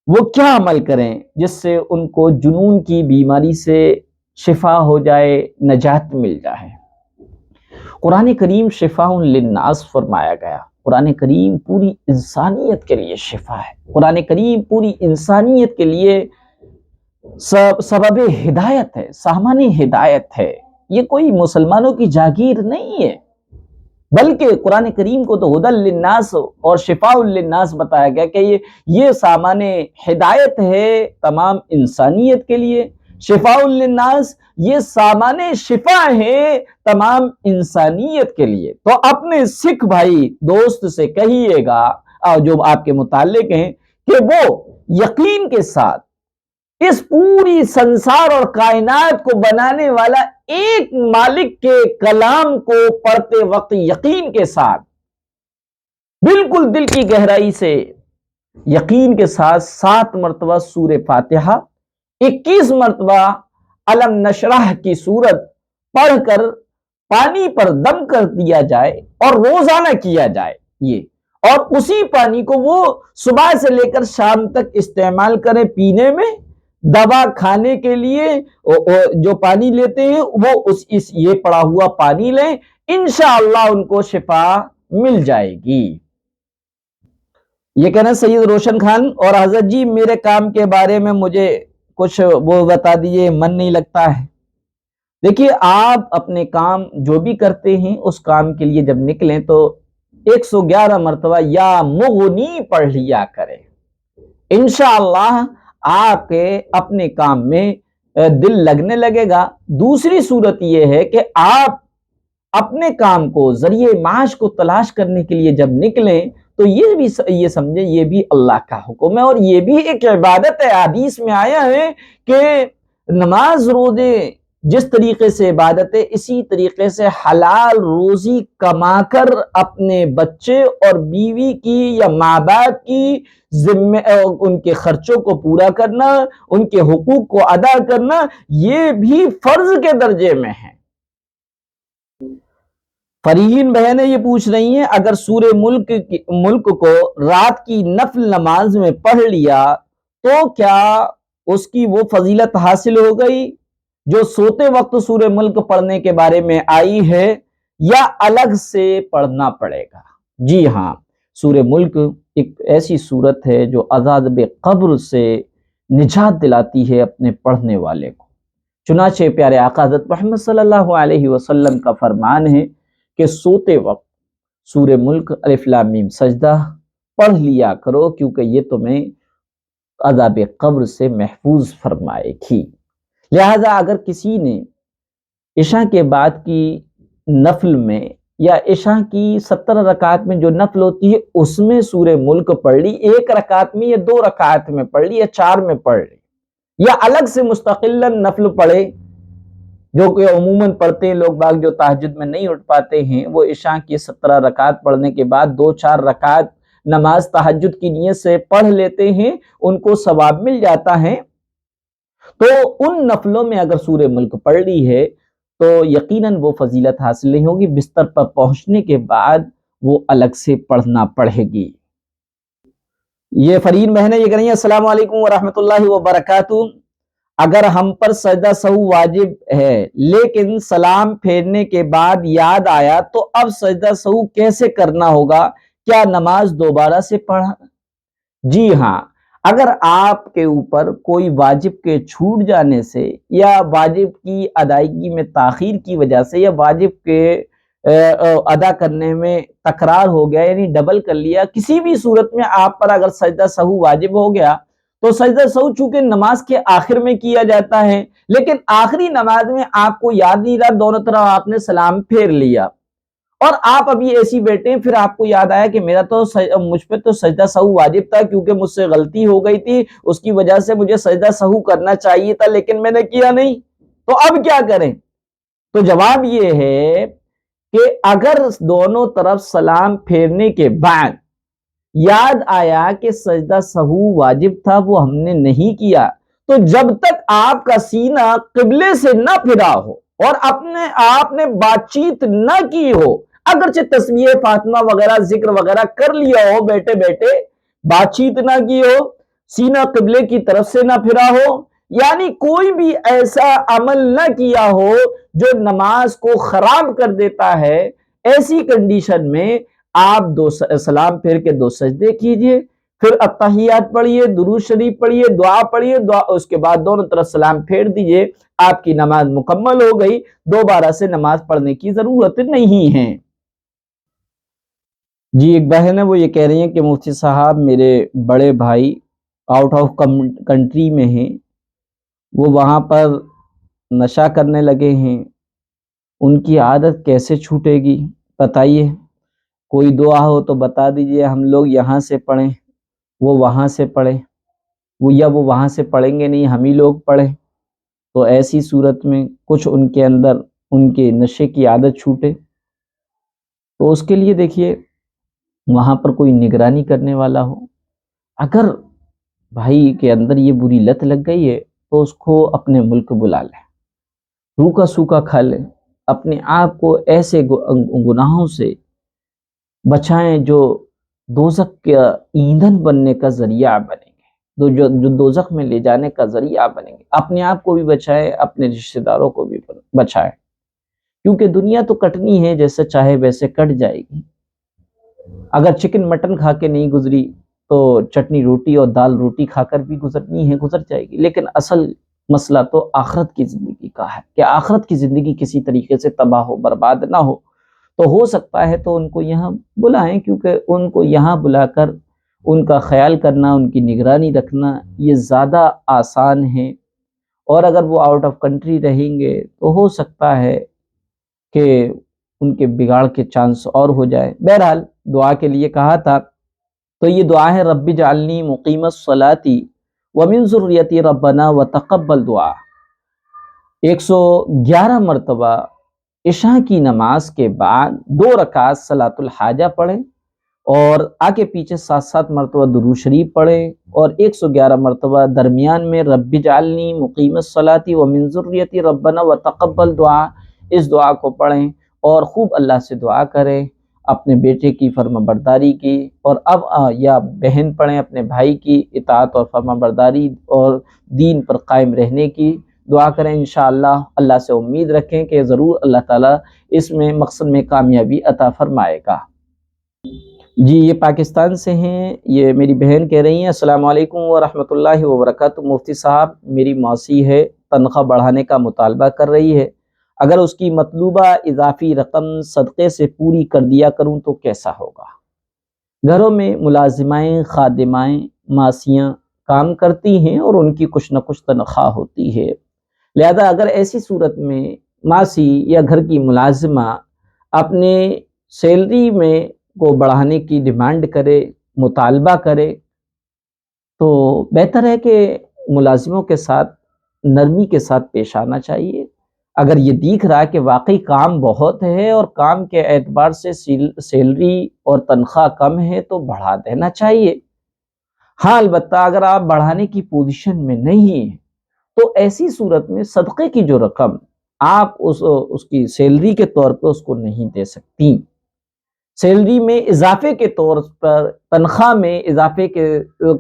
وہ کیا عمل کریں جس سے ان کو جنون کی بیماری سے شفا ہو جائے، نجات مل جائے۔ قرآن کریم شفاء للناس فرمایا گیا، قرآن کریم پوری انسانیت کے لیے شفا ہے، قرآن کریم پوری انسانیت کے لیے سبب ہدایت ہے، سامان ہدایت ہے۔ یہ کوئی مسلمانوں کی جاگیر نہیں ہے، بلکہ قرآن کریم کو تو ہدی للناس اور شفاء للناس بتایا گیا کہ یہ سامان ہدایت ہے تمام انسانیت کے لیے، شفاء للناس یہ سامان شفا ہے تمام انسانیت کے لیے۔ تو اپنے سکھ بھائی دوست سے کہیے گا جو آپ کے متعلق ہیں کہ وہ یقین کے ساتھ اس پوری سنسار اور کائنات کو بنانے والا ایک مالک کے کلام کو پڑھتے وقت یقین کے ساتھ، بالکل دل کی گہرائی سے یقین کے ساتھ 7 مرتبہ سورہ فاتحہ، 21 مرتبہ علم نشرح کی سورت پڑھ کر پانی پر دم کر دیا جائے اور روزانہ کیا جائے یہ، اور اسی پانی کو وہ صبح سے لے کر شام تک استعمال کریں، پینے میں، دوا کھانے کے لیے جو پانی لیتے ہیں وہ یہ پڑا ہوا پانی لیں، انشاءاللہ ان کو شفا مل جائے گی۔ یہ کہنا سید روشن خان، اور حضرت جی میرے کام کے بارے میں مجھے کچھ وہ بتا دیجئے، من نہیں لگتا ہے۔ دیکھیے آپ اپنے کام جو بھی کرتے ہیں اس کام کے لیے جب نکلیں تو 111 مرتبہ یا مغنی پڑھ لیا کریں، انشاءاللہ آپ کے اپنے کام میں دل لگنے لگے گا۔ دوسری صورت یہ ہے کہ آپ اپنے کام کو ذریعہ معاش کو تلاش کرنے کے لیے جب نکلیں تو یہ سمجھیں یہ بھی اللہ کا حکم ہے اور یہ بھی ایک عبادت ہے۔ حدیث میں آیا ہے کہ نماز روزے جس طریقے سے عبادت ہے، اسی طریقے سے حلال روزی کما کر اپنے بچے اور بیوی کی یا ماں باپ کی ذمہ ان کے خرچوں کو پورا کرنا، ان کے حقوق کو ادا کرنا، یہ بھی فرض کے درجے میں ہے۔ فرین بہنیں یہ پوچھ رہی ہیں اگر سورہ ملک کو رات کی نفل نماز میں پڑھ لیا تو کیا اس کی وہ فضیلت حاصل ہو گئی جو سوتے وقت سورہ ملک پڑھنے کے بارے میں آئی ہے، یا الگ سے پڑھنا پڑے گا؟ جی ہاں، سورہ ملک ایک ایسی سورت ہے جو عذاب قبر سے نجات دلاتی ہے اپنے پڑھنے والے کو۔ چنانچہ پیارے آقا حضرت محمد صلی اللہ علیہ وسلم کا فرمان ہے کہ سوتے وقت سورہ ملک الف لام میم سجدہ پڑھ لیا کرو، کیونکہ یہ تمہیں عذاب قبر سے محفوظ فرمائے گی۔ لہذا اگر کسی نے عشاء کے بعد کی نفل میں یا عشاء کی 70 رکعات میں جو نفل ہوتی ہے اس میں سورہ ملک پڑھ لی، 1 رکعت میں یا 2 رکعت میں پڑھ لی یا 4 میں پڑھ لی، یا الگ سے مستقلاً نفل پڑھے، جو کہ عموماً پڑھتے ہیں لوگ باغ جو تہجد میں نہیں اٹھ پاتے ہیں، وہ عشاء کی 17 رکعت پڑھنے کے بعد 2-4 رکعت نماز تہجد کی نیت سے پڑھ لیتے ہیں، ان کو ثواب مل جاتا ہے۔ تو ان نفلوں میں اگر سورہ ملک پڑھ لی ہے تو یقیناً وہ فضیلت حاصل نہیں ہوگی، بستر پر پہنچنے کے بعد وہ الگ سے پڑھنا پڑے گی۔ یہ فرین بہنیں یہ کہہ رہی ہیں السلام علیکم ورحمۃ اللہ وبرکاتہ، اگر ہم پر سجدہ سہو واجب ہے لیکن سلام پھیرنے کے بعد یاد آیا تو اب سجدہ سہو کیسے کرنا ہوگا؟ کیا نماز دوبارہ سے پڑھا؟ جی ہاں، اگر آپ کے اوپر کوئی واجب کے چھوٹ جانے سے یا واجب کی ادائیگی میں تاخیر کی وجہ سے یا واجب کے ادا کرنے میں تکرار ہو گیا، یعنی ڈبل کر لیا، کسی بھی صورت میں آپ پر اگر سجدہ سہو واجب ہو گیا تو سجدہ سہو چونکہ نماز کے آخر میں کیا جاتا ہے، لیکن آخری نماز میں آپ کو یاد نہیں رہا، دونوں طرف آپ نے سلام پھیر لیا اور آپ ابھی ایسی بیٹھے ہیں، پھر آپ کو یاد آیا کہ مجھ پہ تو سجدہ سہو واجب تھا کیونکہ مجھ سے غلطی ہو گئی تھی، اس کی وجہ سے مجھے سجدہ سہو کرنا چاہیے تھا لیکن میں نے کیا نہیں، تو اب کیا کریں؟ تو جواب یہ ہے کہ اگر دونوں طرف سلام پھیرنے کے بعد یاد آیا کہ سجدہ سہو واجب تھا، وہ ہم نے نہیں کیا، تو جب تک آپ کا سینہ قبلے سے نہ پھرا ہو اور آپ نے بات چیت نہ کی ہو، اگرچہ تسبیح فاطمہ وغیرہ ذکر وغیرہ کر لیا ہو، بیٹھے بیٹھے بات چیت نہ کی ہو، سینہ قبلے کی طرف سے نہ پھرا ہو، یعنی کوئی بھی ایسا عمل نہ کیا ہو جو نماز کو خراب کر دیتا ہے، ایسی کنڈیشن میں آپ سلام پھیر کے 2 سجدے کیجئے، پھر اتحیات پڑھیے، درود شریف پڑھیے، دعا پڑھیے، اس کے بعد دونوں طرف سلام پھیر دیجئے، آپ کی نماز مکمل ہو گئی، دوبارہ سے نماز پڑھنے کی ضرورت نہیں ہے۔ جی ایک بہن ہے، وہ یہ کہہ رہی ہیں کہ مفتی صاحب میرے بڑے بھائی آؤٹ آف کنٹری میں ہیں، وہ وہاں پر نشہ کرنے لگے ہیں، ان کی عادت کیسے چھوٹے گی بتائیے، کوئی دعا ہو تو بتا دیجئے، ہم لوگ یہاں سے پڑھیں، وہ وہاں سے پڑھیں، وہ وہاں سے پڑھیں گے نہیں، ہم ہی لوگ پڑھیں، تو ایسی صورت میں کچھ ان کے اندر ان کے نشے کی عادت چھوٹے، تو اس کے لیے دیکھیے وہاں پر کوئی نگرانی کرنے والا ہو۔ اگر بھائی کے اندر یہ بری لت لگ گئی ہے تو اس کو اپنے ملک بلا لیں، روکا سوکھا کھا لیں، اپنے آپ کو ایسے گناہوں سے بچائیں جو دوزخ کا ایندھن بننے کا ذریعہ بنیں گے، جو دوزخ میں لے جانے کا ذریعہ بنیں گے۔ اپنے آپ کو بھی بچائیں، اپنے رشتہ داروں کو بھی بچائیں، کیونکہ دنیا تو کٹنی ہے، جیسے چاہے ویسے کٹ جائے گی۔ اگر چکن مٹن کھا کے نہیں گزری تو چٹنی روٹی اور دال روٹی کھا کر بھی گزرنی ہے، گزر جائے گی۔ لیکن اصل مسئلہ تو آخرت کی زندگی کا ہے کہ آخرت کی زندگی کسی طریقے سے تباہ ہو، برباد نہ ہو، تو ہو سکتا ہے تو ان کو یہاں بلائیں، کیونکہ ان کو یہاں بلا کر ان کا خیال کرنا، ان کی نگرانی رکھنا یہ زیادہ آسان ہے، اور اگر وہ آؤٹ آف کنٹری رہیں گے تو ہو سکتا ہے کہ ان کے بگاڑ کے چانس اور ہو جائے۔ بہرحال دعا کے لیے کہا تھا تو یہ دعا ہے، رب اجعلنی مقیم الصلاۃ ومن ذریتی ربنا وتقبل دعا۔ 111 مرتبہ عشاء کی نماز کے بعد 2 رکعت صلاۃ الحاجہ پڑھیں، اور آگے پیچھے 7 مرتبہ درود شریف پڑھیں، اور 111 مرتبہ درمیان میں رب اجعلنی مقیم الصلاۃ ومن ذریتی ربنا وتقبل دعا، اس دعا کو پڑھیں اور خوب اللہ سے دعا کریں اپنے بیٹے کی فرما برداری کی، اور اب یا بہن پڑھیں اپنے بھائی کی اطاعت اور فرما برداری اور دین پر قائم رہنے کی دعا کریں۔ انشاءاللہ اللہ سے امید رکھیں کہ ضرور اللہ تعالیٰ اس میں مقصد میں کامیابی عطا فرمائے گا۔ جی یہ پاکستان سے ہیں، یہ میری بہن کہہ رہی ہیں، السلام علیکم ورحمۃ اللہ وبرکاتہ، مفتی صاحب میری موسی ہے، تنخواہ بڑھانے کا مطالبہ کر رہی ہے، اگر اس کی مطلوبہ اضافی رقم صدقے سے پوری کر دیا کروں تو کیسا ہوگا؟ گھروں میں ملازمائیں، خادمائیں، ماسیاں کام کرتی ہیں اور ان کی کچھ نہ کچھ تنخواہ ہوتی ہے، لہذا اگر ایسی صورت میں ماسی یا گھر کی ملازمہ اپنے سیلری میں کو بڑھانے کی ڈیمانڈ کرے، مطالبہ کرے، تو بہتر ہے کہ ملازموں کے ساتھ نرمی کے ساتھ پیش آنا چاہیے۔ اگر یہ دیکھ رہا ہے کہ واقعی کام بہت ہے اور کام کے اعتبار سے سیلری اور تنخواہ کم ہے تو بڑھا دینا چاہیے۔ ہاں البتہ اگر آپ بڑھانے کی پوزیشن میں نہیں ہیں تو ایسی صورت میں صدقے کی جو رقم آپ اس کی سیلری کے طور پہ اس کو نہیں دے سکتی، سیلری میں اضافے کے طور پر، تنخواہ میں اضافے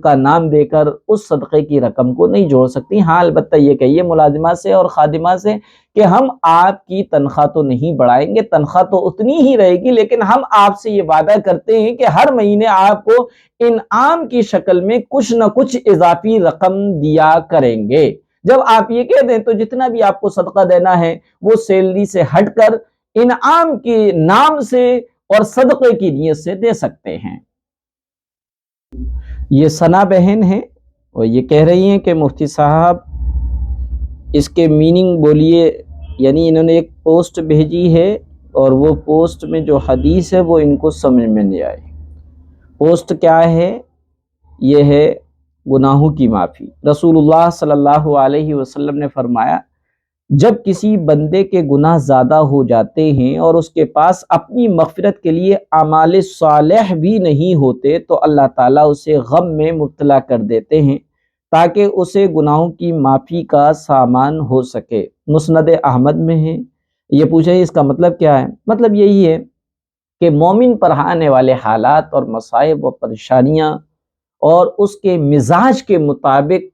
کا نام دے کر اس صدقے کی رقم کو نہیں جوڑ سکتی۔ ہاں البتہ یہ کہیے ملازمہ سے اور خادمہ سے کہ ہم آپ کی تنخواہ تو نہیں بڑھائیں گے، تنخواہ تو اتنی ہی رہے گی، لیکن ہم آپ سے یہ وعدہ کرتے ہیں کہ ہر مہینے آپ کو انعام کی شکل میں کچھ نہ کچھ اضافی رقم دیا کریں گے۔ جب آپ یہ کہہ دیں تو جتنا بھی آپ کو صدقہ دینا ہے وہ سیلری سے ہٹ کر انعام کے نام سے اور صدقے کی نیت سے دے سکتے ہیں۔ یہ ثنا بہن ہے، اور یہ کہہ رہی ہیں کہ مفتی صاحب اس کے میننگ بولیے، یعنی انہوں نے ایک پوسٹ بھیجی ہے اور وہ پوسٹ میں جو حدیث ہے وہ ان کو سمجھ میں نہیں آئی۔ پوسٹ کیا ہے؟ یہ ہے گناہوں کی معافی۔ رسول اللہ صلی اللہ علیہ وسلم نے فرمایا، جب کسی بندے کے گناہ زیادہ ہو جاتے ہیں اور اس کے پاس اپنی مغفرت کے لیے اعمال صالح بھی نہیں ہوتے تو اللہ تعالیٰ اسے غم میں مبتلا کر دیتے ہیں تاکہ اسے گناہوں کی معافی کا سامان ہو سکے۔ مسند احمد میں ہے۔ یہ پوچھے اس کا مطلب کیا ہے؟ مطلب یہی ہے کہ مومن پر آنے والے حالات اور مصائب و پریشانیاں اور اس کے مزاج کے مطابق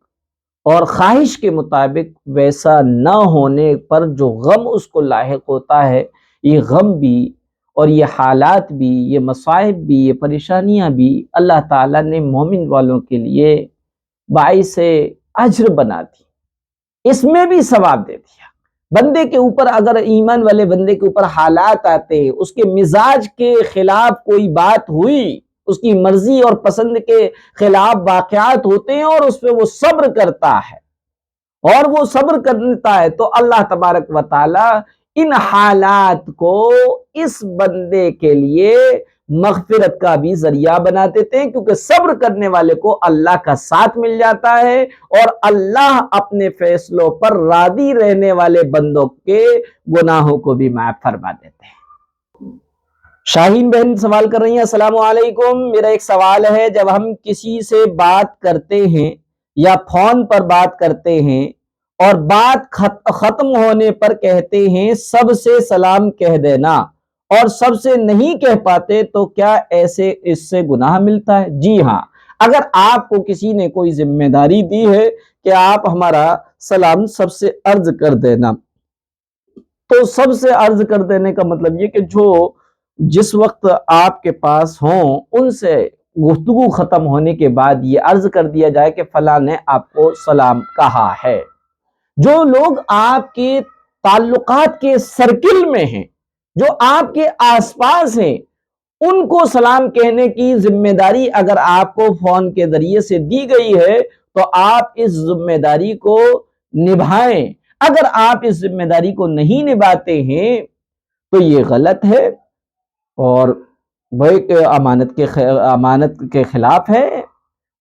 اور خواہش کے مطابق ویسا نہ ہونے پر جو غم اس کو لاحق ہوتا ہے، یہ غم بھی اور یہ حالات بھی، یہ مصائب بھی، یہ پریشانیاں بھی اللہ تعالیٰ نے مومن والوں کے لیے باعث اجر بنا دی، اس میں بھی ثواب دے دیا۔ بندے کے اوپر اگر ایمان والے بندے کے اوپر حالات آتے، اس کے مزاج کے خلاف کوئی بات ہوئی، اس کی مرضی اور پسند کے خلاف واقعات ہوتے ہیں اور اس پہ وہ صبر کرتا ہے اور وہ صبر کرتا ہے، تو اللہ تبارک و تعالی ان حالات کو اس بندے کے لیے مغفرت کا بھی ذریعہ بنا دیتے ہیں، کیونکہ صبر کرنے والے کو اللہ کا ساتھ مل جاتا ہے اور اللہ اپنے فیصلوں پر راضی رہنے والے بندوں کے گناہوں کو بھی معاف فرما دیتے ہیں۔ شاہین بہن سوال کر رہی ہیں، السلام علیکم، میرا ایک سوال ہے، جب ہم کسی سے بات کرتے ہیں یا فون پر بات کرتے ہیں اور بات ختم ہونے پر کہتے ہیں سب سے سلام کہہ دینا اور سب سے نہیں کہہ پاتے، تو کیا ایسے اس سے گناہ ملتا ہے؟ جی ہاں، اگر آپ کو کسی نے کوئی ذمہ داری دی ہے کہ آپ ہمارا سلام سب سے عرض کر دینا، تو سب سے عرض کر دینے کا مطلب یہ کہ جو جس وقت آپ کے پاس ہوں ان سے گفتگو ختم ہونے کے بعد یہ عرض کر دیا جائے کہ فلاں نے آپ کو سلام کہا ہے۔ جو لوگ آپ کے تعلقات کے سرکل میں ہیں، جو آپ کے آس پاس ہیں، ان کو سلام کہنے کی ذمہ داری اگر آپ کو فون کے ذریعے سے دی گئی ہے تو آپ اس ذمہ داری کو نبھائیں۔ اگر آپ اس ذمہ داری کو نہیں نبھاتے ہیں تو یہ غلط ہے اور امانت کے خلاف ہے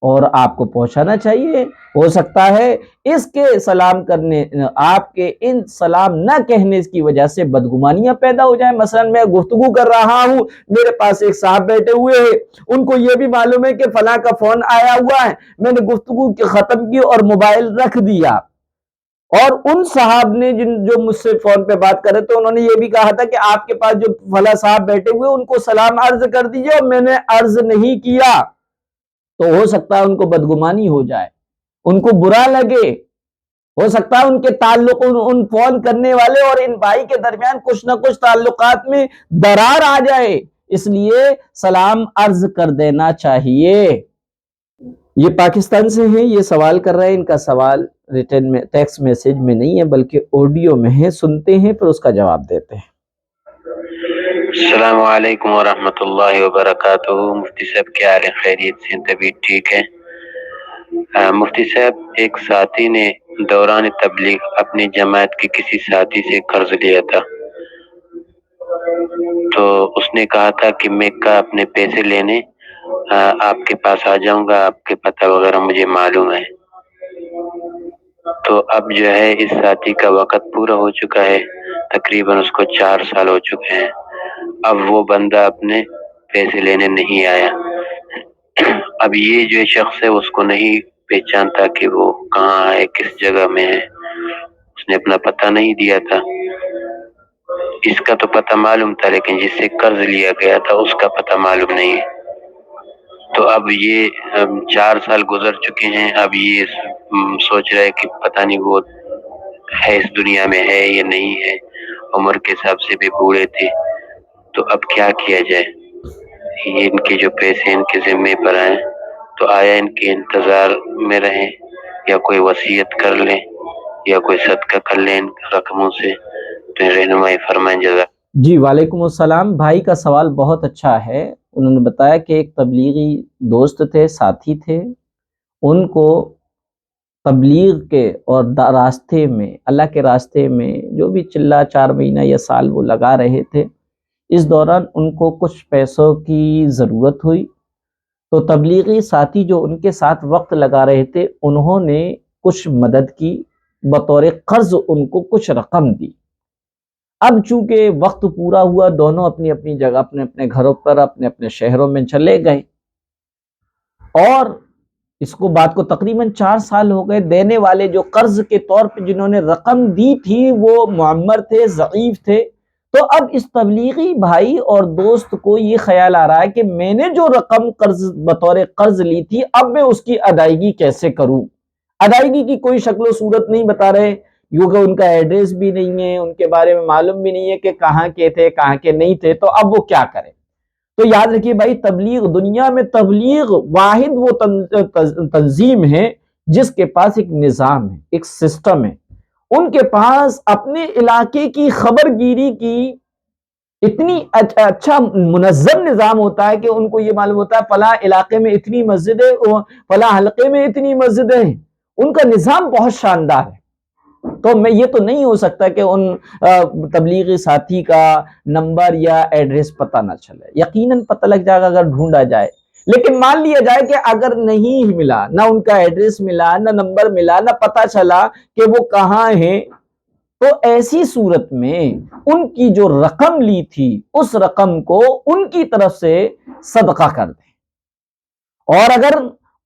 اور آپ کو پہنچانا چاہیے۔ ہو سکتا ہے اس کے سلام کرنے، آپ کے ان سلام نہ کہنے کی وجہ سے بدگمانیاں پیدا ہو جائیں۔ مثلا میں گفتگو کر رہا ہوں، میرے پاس ایک صاحب بیٹھے ہوئے ہیں، ان کو یہ بھی معلوم ہے کہ فلاں کا فون آیا ہوا ہے، میں نے گفتگو ختم کی اور موبائل رکھ دیا، اور ان صاحب نے جو مجھ سے فون پہ بات کر رہے تھے انہوں نے یہ بھی کہا تھا کہ آپ کے پاس جو فلاں صاحب بیٹھے ہوئے ان کو سلام عرض کر دیجئے، اور میں نے عرض نہیں کیا، تو ہو سکتا ہے ان کو بدگمانی ہو جائے، ان کو برا لگے، ہو سکتا ہے ان کے تعلق ان فون کرنے والے اور ان بھائی کے درمیان کچھ نہ کچھ تعلقات میں درار آ جائے، اس لیے سلام عرض کر دینا چاہیے۔ یہ پاکستان سے ہیں، یہ سوال کر رہے ہیں، ان کا سوال ریٹن میں ٹیکسٹ میسج میں نہیں ہے بلکہ آڈیو میں ہے، سنتے ہیں پھر اس کا جواب دیتے ہیں۔ السلام علیکم ورحمۃ اللہ وبرکاتہ۔ مفتی صاحب کیا حال ہے؟ خیریت سے؟ طبیعت ٹھیک ہے؟ مفتی صاحب، ایک ساتھی نے دوران تبلیغ اپنی جماعت کے کسی ساتھی سے قرض لیا تھا، تو اس نے کہا تھا کہ میں اپنے پیسے لینے آپ کے پاس آ جاؤں گا، آپ کے پتہ وغیرہ مجھے معلوم ہے۔ تو اب جو ہے اس ساتھی کا وقت پورا ہو چکا ہے، تقریباً اس کو 4 سال ہو چکے ہیں، اب وہ بندہ اپنے پیسے لینے نہیں آیا۔ اب یہ جو شخص ہے اس کو نہیں پہچانتا کہ وہ کہاں ہے، کس جگہ میں ہے، اس نے اپنا پتہ نہیں دیا تھا۔ اس کا تو پتہ معلوم تھا لیکن جس سے قرض لیا گیا تھا اس کا پتہ معلوم نہیں ہے۔ تو اب یہ 4 سال گزر چکے ہیں، اب یہ سوچ رہا ہے کہ پتہ نہیں وہ ہے اس دنیا میں ہے یا نہیں ہے، عمر کے حساب سے بھی بوڑھے تھے، تو اب کیا کیا جائے؟ یہ ان کے جو پیسے ان کے ذمے پر آئیں تو آیا ان کے انتظار میں رہیں یا کوئی وصیت کر لیں یا کوئی صدقہ کر لیں ان رقموں سے؟ تو رہنمائی فرمائیں جزاک۔ جی وعلیکم السلام، بھائی کا سوال بہت اچھا ہے۔ انہوں نے بتایا کہ ایک تبلیغی دوست تھے، ساتھی تھے، ان کو تبلیغ کے اور راستے میں، اللہ کے راستے میں جو بھی چلہ 4 مہینہ یا سال وہ لگا رہے تھے، اس دوران ان کو کچھ پیسوں کی ضرورت ہوئی، تو تبلیغی ساتھی جو ان کے ساتھ وقت لگا رہے تھے انہوں نے کچھ مدد کی، بطور قرض ان کو کچھ رقم دی۔ اب چونکہ وقت پورا ہوا، دونوں اپنی اپنی جگہ، اپنے اپنے گھروں پر، اپنے اپنے شہروں میں چلے گئے، اور اس کو بات کو تقریباً 4 سال ہو گئے۔ دینے والے جو قرض کے طور پہ جنہوں نے رقم دی تھی وہ معمر تھے، ضعیف تھے، تو اب اس تبلیغی بھائی اور دوست کو یہ خیال آ رہا ہے کہ میں نے جو رقم بطور قرض لی تھی اب میں اس کی ادائیگی کیسے کروں؟ ادائیگی کی کوئی شکل و صورت نہیں بتا رہے، کیونکہ ان کا ایڈریس بھی نہیں ہے، ان کے بارے میں معلوم بھی نہیں ہے کہ کہاں کے تھے کہاں کے نہیں تھے، تو اب وہ کیا کریں؟ تو یاد رکھیے بھائی، تبلیغ، دنیا میں تبلیغ واحد وہ تنظیم ہے جس کے پاس ایک نظام ہے، ایک سسٹم ہے۔ ان کے پاس اپنے علاقے کی خبر گیری کی اتنی اچھا منظم نظام ہوتا ہے کہ ان کو یہ معلوم ہوتا ہے فلاں علاقے میں اتنی مسجد ہے، فلاں حلقے میں اتنی مسجد ہے۔ ان کا نظام بہت شاندار ہے۔ تو میں یہ تو نہیں ہو سکتا کہ ان تبلیغی ساتھی کا نمبر یا ایڈریس پتہ نہ چلے، یقیناً پتہ لگ جائے گا اگر ڈھونڈا جائے۔ لیکن مان لیا جائے کہ اگر نہیں ملا، نہ ان کا ایڈریس ملا، نہ نمبر ملا، نہ پتہ چلا کہ وہ کہاں ہیں، تو ایسی صورت میں ان کی جو رقم لی تھی اس رقم کو ان کی طرف سے صدقہ کر دیں، اور اگر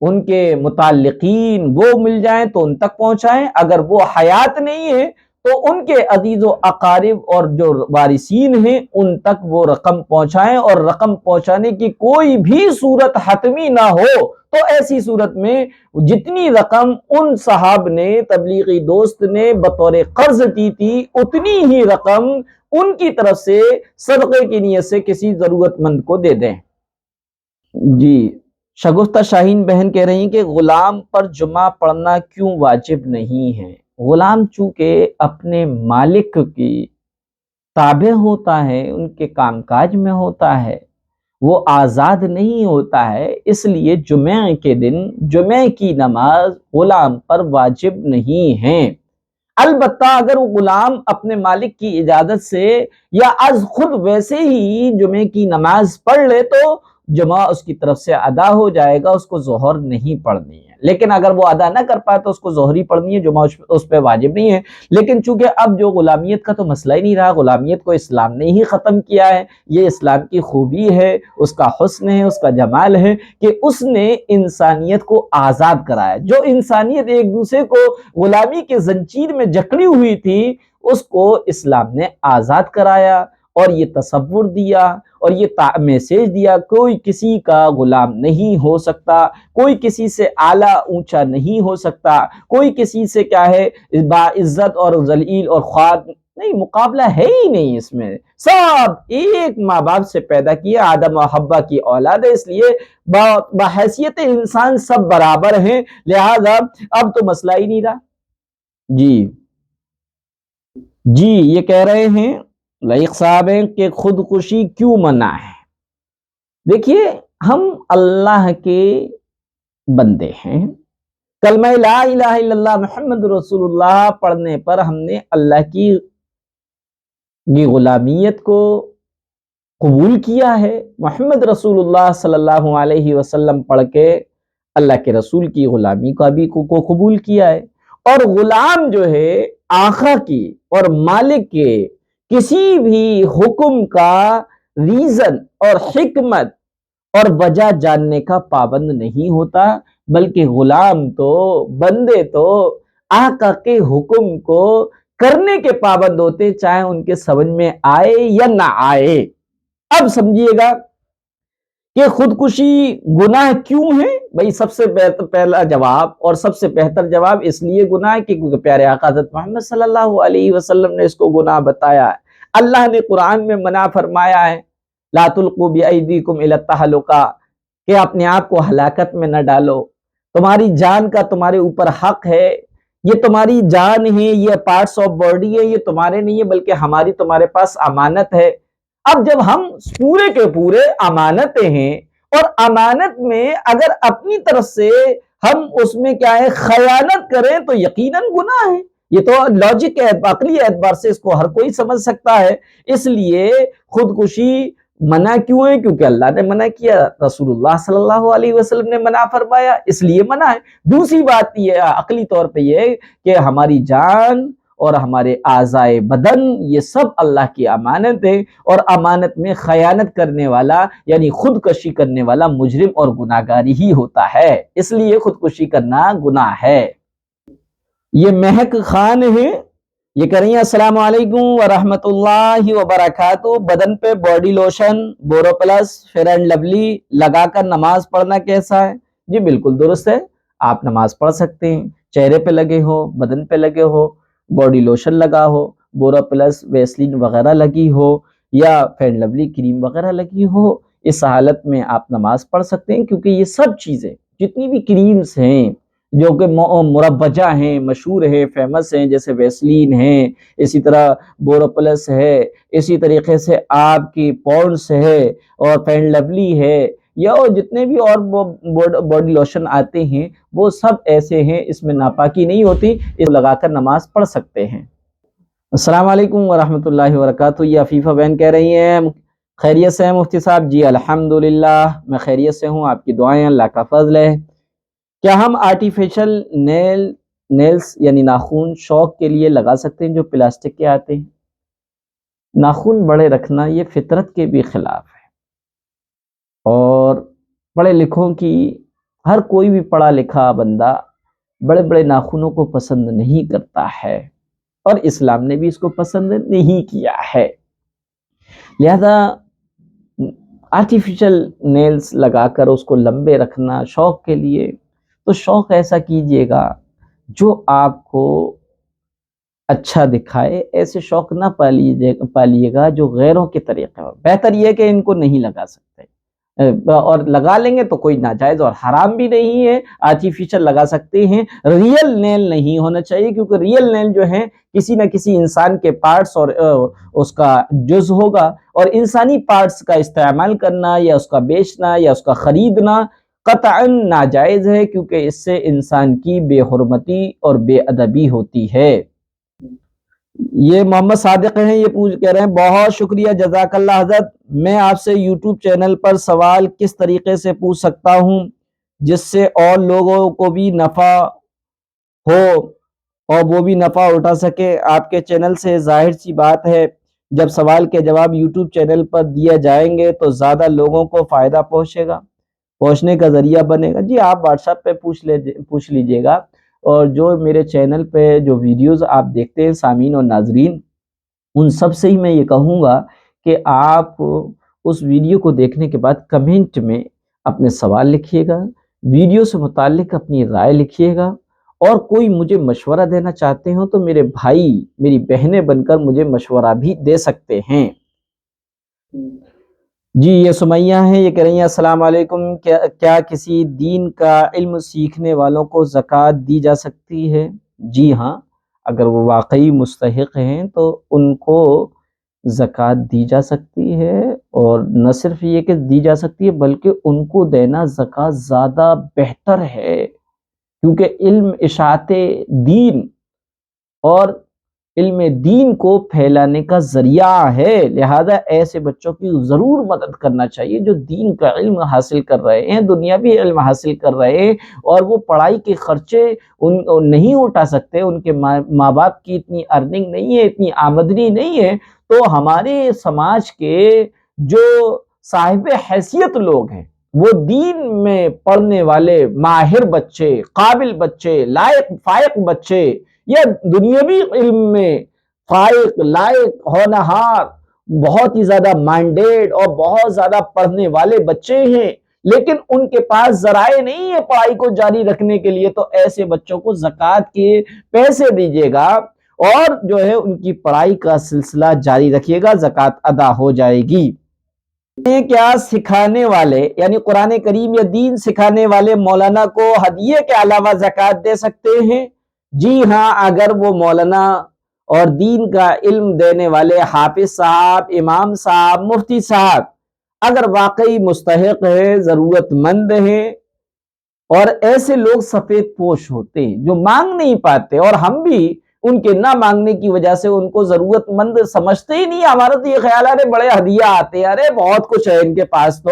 ان کے متعلقین وہ مل جائیں تو ان تک پہنچائیں، اگر وہ حیات نہیں ہے تو ان کے عزیز و اقارب اور جو وارثین ہیں ان تک وہ رقم پہنچائیں، اور رقم پہنچانے کی کوئی بھی صورت حتمی نہ ہو تو ایسی صورت میں جتنی رقم ان صاحب نے، تبلیغی دوست نے بطور قرض کی تھی، اتنی ہی رقم ان کی طرف سے صدقے کی نیت سے کسی ضرورت مند کو دے دیں۔ جی، شگفتہ شاہین بہن کہہ رہی ہیں کہ غلام پر جمعہ پڑھنا کیوں واجب نہیں ہے؟ غلام چونکہ اپنے مالک کی تابع ہوتا ہے، ان کے کام کاج میں ہوتا ہے، وہ آزاد نہیں ہوتا ہے، اس لیے جمعہ کے دن جمعہ کی نماز غلام پر واجب نہیں ہے۔ البتہ اگر وہ غلام اپنے مالک کی اجازت سے یا از خود ویسے ہی جمعہ کی نماز پڑھ لے تو جمعہ اس کی طرف سے ادا ہو جائے گا، اس کو ظہر نہیں پڑھنی ہے۔ لیکن اگر وہ ادا نہ کر پائے تو اس کو ظہر ہی پڑھنی ہے، جمعہ اس پہ واجب نہیں ہے۔ لیکن چونکہ اب جو غلامیت کا تو مسئلہ ہی نہیں رہا، غلامیت کو اسلام نے ہی ختم کیا ہے، یہ اسلام کی خوبی ہے، اس کا حسن ہے، اس کا جمال ہے کہ اس نے انسانیت کو آزاد کرایا۔ جو انسانیت ایک دوسرے کو غلامی کے زنجیر میں جکڑی ہوئی تھی اس کو اسلام نے آزاد کرایا، اور یہ تصور دیا اور یہ میسیج دیا، کوئی کسی کا غلام نہیں ہو سکتا، کوئی کسی سے اعلیٰ اونچا نہیں ہو سکتا، کوئی کسی سے کیا ہے باعزت اور ذلیل اور خوار نہیں، مقابلہ ہے ہی نہیں اس میں۔ سب ایک ماں باپ سے پیدا کیے، آدم و حوا کی اولاد ہے، اس لیے بحیثیت انسان سب برابر ہیں، لہذا اب تو مسئلہ ہی نہیں رہا۔ جی یہ کہہ رہے ہیں لائق صاحب ہیں کہ خودکشی کیوں منع ہے؟ دیکھیے، ہم اللہ کے بندے ہیں، کلمہ لا الہ الا اللہ محمد رسول اللہ پڑھنے پر ہم نے اللہ کی غلامیت کو قبول کیا ہے، محمد رسول اللہ صلی اللہ علیہ وسلم پڑھ کے اللہ کے رسول کی غلامی کا بھی کو قبول کیا ہے۔ اور غلام جو ہے آقا کی اور مالک کے کسی بھی حکم کا ریزن اور حکمت اور وجہ جاننے کا پابند نہیں ہوتا، بلکہ غلام تو، بندے تو آقا کے حکم کو کرنے کے پابند ہوتے، چاہے ان کے سمجھ میں آئے یا نہ آئے۔ اب سمجھیے گا کہ خودکشی گناہ کیوں ہے؟ بھئی سب سے پہلا جواب اور سب سے بہتر جواب اس لیے گناہ کہ کیونکہ پیارے آقا حضرت محمد صلی اللہ علیہ وسلم نے اس کو گناہ بتایا ہے۔ اللہ نے قرآن میں منع فرمایا ہے، لا تلقوا بأیدیکم الی التہلکہ، کہ اپنے آپ کو ہلاکت میں نہ ڈالو، تمہاری جان کا تمہارے اوپر حق ہے، یہ تمہاری جان ہے، یہ پارٹس آف باڈی ہے، یہ تمہارے نہیں ہے بلکہ ہماری تمہارے پاس امانت ہے۔ اب جب ہم پورے کے پورے امانتیں ہیں، اور امانت میں اگر اپنی طرف سے ہم اس میں کیا ہے خیانت کریں تو یقیناً گناہ ہے۔ یہ تو لاجک ہے، عقلی اعتبار سے اس کو ہر کوئی سمجھ سکتا ہے۔ اس لیے خودکشی منع کیوں ہے؟ کیونکہ اللہ نے منع کیا، رسول اللہ صلی اللہ علیہ وسلم نے منع فرمایا، اس لیے منع ہے۔ دوسری بات یہ عقلی طور پہ یہ کہ ہماری جان اور ہمارے اعضائے بدن یہ سب اللہ کی امانت ہے، اور امانت میں خیانت کرنے والا یعنی خودکشی کرنے والا مجرم اور گناہگار ہی ہوتا ہے، اس لیے خودکشی کرنا گناہ ہے۔ یہ مہک خان ہے، یہ کہہ رہی ہیں السلام علیکم ورحمۃ اللہ وبرکاتہ، بدن پہ body lotion, Boroplus, fair and lovely لگا کر نماز پڑھنا کیسا ہے؟ جی بالکل درست ہے، آپ نماز پڑھ سکتے ہیں، چہرے پہ لگے ہو، بدن پہ لگے ہو، باڈی لوشن لگا ہو، بورا پلس ویسلین وغیرہ لگی ہو یا فین لولی کریم وغیرہ لگی ہو، اس حالت میں آپ نماز پڑھ سکتے ہیں، کیونکہ یہ سب چیزیں جتنی بھی کریمز ہیں جو کہ مروجہ ہیں، مشہور ہیں، فیمس ہیں، جیسے ویسلین ہیں، اسی طرح بورا پلس ہے، اسی طریقے سے آپ کی پونڈس ہے اور فین لولی ہے، یا جتنے بھی اور باڈی لوشن آتے ہیں وہ سب ایسے ہیں، اس میں ناپاکی نہیں ہوتی، اس لگا کر نماز پڑھ سکتے ہیں۔ السلام علیکم ورحمۃ اللہ وبرکاتہ۔ یہ عفیفہ بہن کہہ رہی ہیں خیریت سے ہیں مفتی صاحب؟ جی الحمدللہ میں خیریت سے ہوں، آپ کی دعائیں اللہ کا فضل ہے۔ کیا ہم آرٹیفیشل نیلز یعنی ناخن شوق کے لیے لگا سکتے ہیں جو پلاسٹک کے آتے ہیں؟ ناخن بڑے رکھنا یہ فطرت کے بھی خلاف ہے، اور پڑھے لکھوں کی ہر کوئی بھی پڑھا لکھا بندہ بڑے بڑے ناخنوں کو پسند نہیں کرتا ہے، اور اسلام نے بھی اس کو پسند نہیں کیا ہے۔ لہذا آرٹیفیشل نیلز لگا کر اس کو لمبے رکھنا شوق کے لیے، تو شوق ایسا کیجئے گا جو آپ کو اچھا دکھائے، ایسے شوق نہ پالیے گا جو غیروں کے طریقے ہو۔ بہتر یہ کہ ان کو نہیں لگا سکتے، اور لگا لیں گے تو کوئی ناجائز اور حرام بھی نہیں ہے، آرٹیفیشل لگا سکتے ہیں۔ ریل نیل نہیں ہونا چاہیے، کیونکہ ریل نیل جو ہے کسی نہ کسی انسان کے پارٹس اور اس کا جز ہوگا، اور انسانی پارٹس کا استعمال کرنا یا اس کا بیچنا یا اس کا خریدنا قطعاً ناجائز ہے، کیونکہ اس سے انسان کی بے حرمتی اور بے ادبی ہوتی ہے۔ یہ محمد صادق ہیں، یہ کہہ رہے ہیں بہت شکریہ، جزاک اللہ حضرت۔ میں آپ سے یوٹیوب چینل پر سوال کس طریقے سے پوچھ سکتا ہوں جس سے اور لوگوں کو بھی نفع ہو اور وہ بھی نفع اٹھا سکے؟ آپ کے چینل سے ظاہر سی بات ہے جب سوال کے جواب یوٹیوب چینل پر دیا جائیں گے تو زیادہ لوگوں کو فائدہ پہنچنے کا ذریعہ بنے گا۔ جی آپ واٹس ایپ پہ پوچھ لیجئے گا، اور جو میرے چینل پہ جو ویڈیوز آپ دیکھتے ہیں سامعین اور ناظرین، ان سب سے ہی میں یہ کہوں گا کہ آپ اس ویڈیو کو دیکھنے کے بعد کمنٹ میں اپنے سوال لکھیے گا، ویڈیو سے متعلق اپنی رائے لکھیے گا، اور کوئی مجھے مشورہ دینا چاہتے ہو تو میرے بھائی میری بہنیں بن کر مجھے مشورہ بھی دے سکتے ہیں۔ جی یہ سمیہ ہیں، یہ کہہ رہی ہیں السلام علیکم، کیا کسی دین کا علم سیکھنے والوں کو زکوٰۃ دی جا سکتی ہے؟ جی ہاں، اگر وہ واقعی مستحق ہیں تو ان کو زکوٰۃ دی جا سکتی ہے، اور نہ صرف یہ کہ دی جا سکتی ہے بلکہ ان کو دینا زکوٰۃ زیادہ بہتر ہے، کیونکہ علم اشاعت دین اور علم دین کو پھیلانے کا ذریعہ ہے۔ لہذا ایسے بچوں کی ضرور مدد کرنا چاہیے جو دین کا علم حاصل کر رہے ہیں، دنیاوی علم حاصل کر رہے ہیں، اور وہ پڑھائی کے خرچے نہیں اٹھا سکتے، ان کے ماں باپ کی اتنی ارننگ نہیں ہے، اتنی آمدنی نہیں ہے، تو ہمارے سماج کے جو صاحب حیثیت لوگ ہیں، وہ دین میں پڑھنے والے ماہر بچے، قابل بچے، لائق فائق بچے، یا دنیاوی علم میں فائق لائق ہونہار بہت ہی زیادہ مائنڈیڈ اور بہت زیادہ پڑھنے والے بچے ہیں، لیکن ان کے پاس ذرائع نہیں ہے پڑھائی کو جاری رکھنے کے لیے، تو ایسے بچوں کو زکوٰۃ کے پیسے دیجیے گا، اور جو ہے ان کی پڑھائی کا سلسلہ جاری رکھیے گا، زکوٰۃ ادا ہو جائے گی۔ کیا سکھانے والے یعنی قرآن کریم یا دین سکھانے والے مولانا کو ہدیے کے علاوہ زکوٰۃ دے سکتے ہیں؟ جی ہاں، اگر وہ مولانا اور دین کا علم دینے والے حافظ صاحب، امام صاحب، مفتی صاحب اگر واقعی مستحق ہیں، ضرورت مند ہیں، اور ایسے لوگ سفید پوش ہوتے ہیں جو مانگ نہیں پاتے، اور ہم بھی ان کے نہ مانگنے کی وجہ سے ان کو ضرورت مند سمجھتے ہی نہیں، ہمارا تو یہ خیال ہے بڑے ہدیہ آتے ہیں، ارے بہت کچھ ہے ان کے پاس،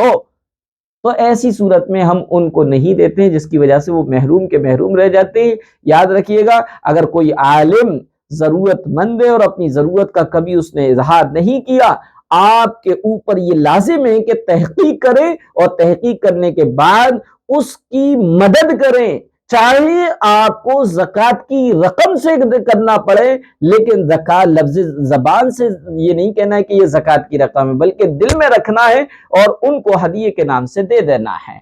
تو ایسی صورت میں ہم ان کو نہیں دیتے ہیں، جس کی وجہ سے وہ محروم کے محروم رہ جاتے ہیں۔ یاد رکھیے گا، اگر کوئی عالم ضرورت مند ہے اور اپنی ضرورت کا کبھی اس نے اظہار نہیں کیا، آپ کے اوپر یہ لازم ہے کہ تحقیق کریں، اور تحقیق کرنے کے بعد اس کی مدد کریں، چاہے آپ کو زکوٰۃ کی رقم سے کرنا پڑے، لیکن زکوٰۃ لفظ زبان سے یہ نہیں کہنا ہے کہ یہ زکوٰۃ کی رقم ہے، بلکہ دل میں رکھنا ہے اور ان کو ہدیے کے نام سے دے دینا ہے۔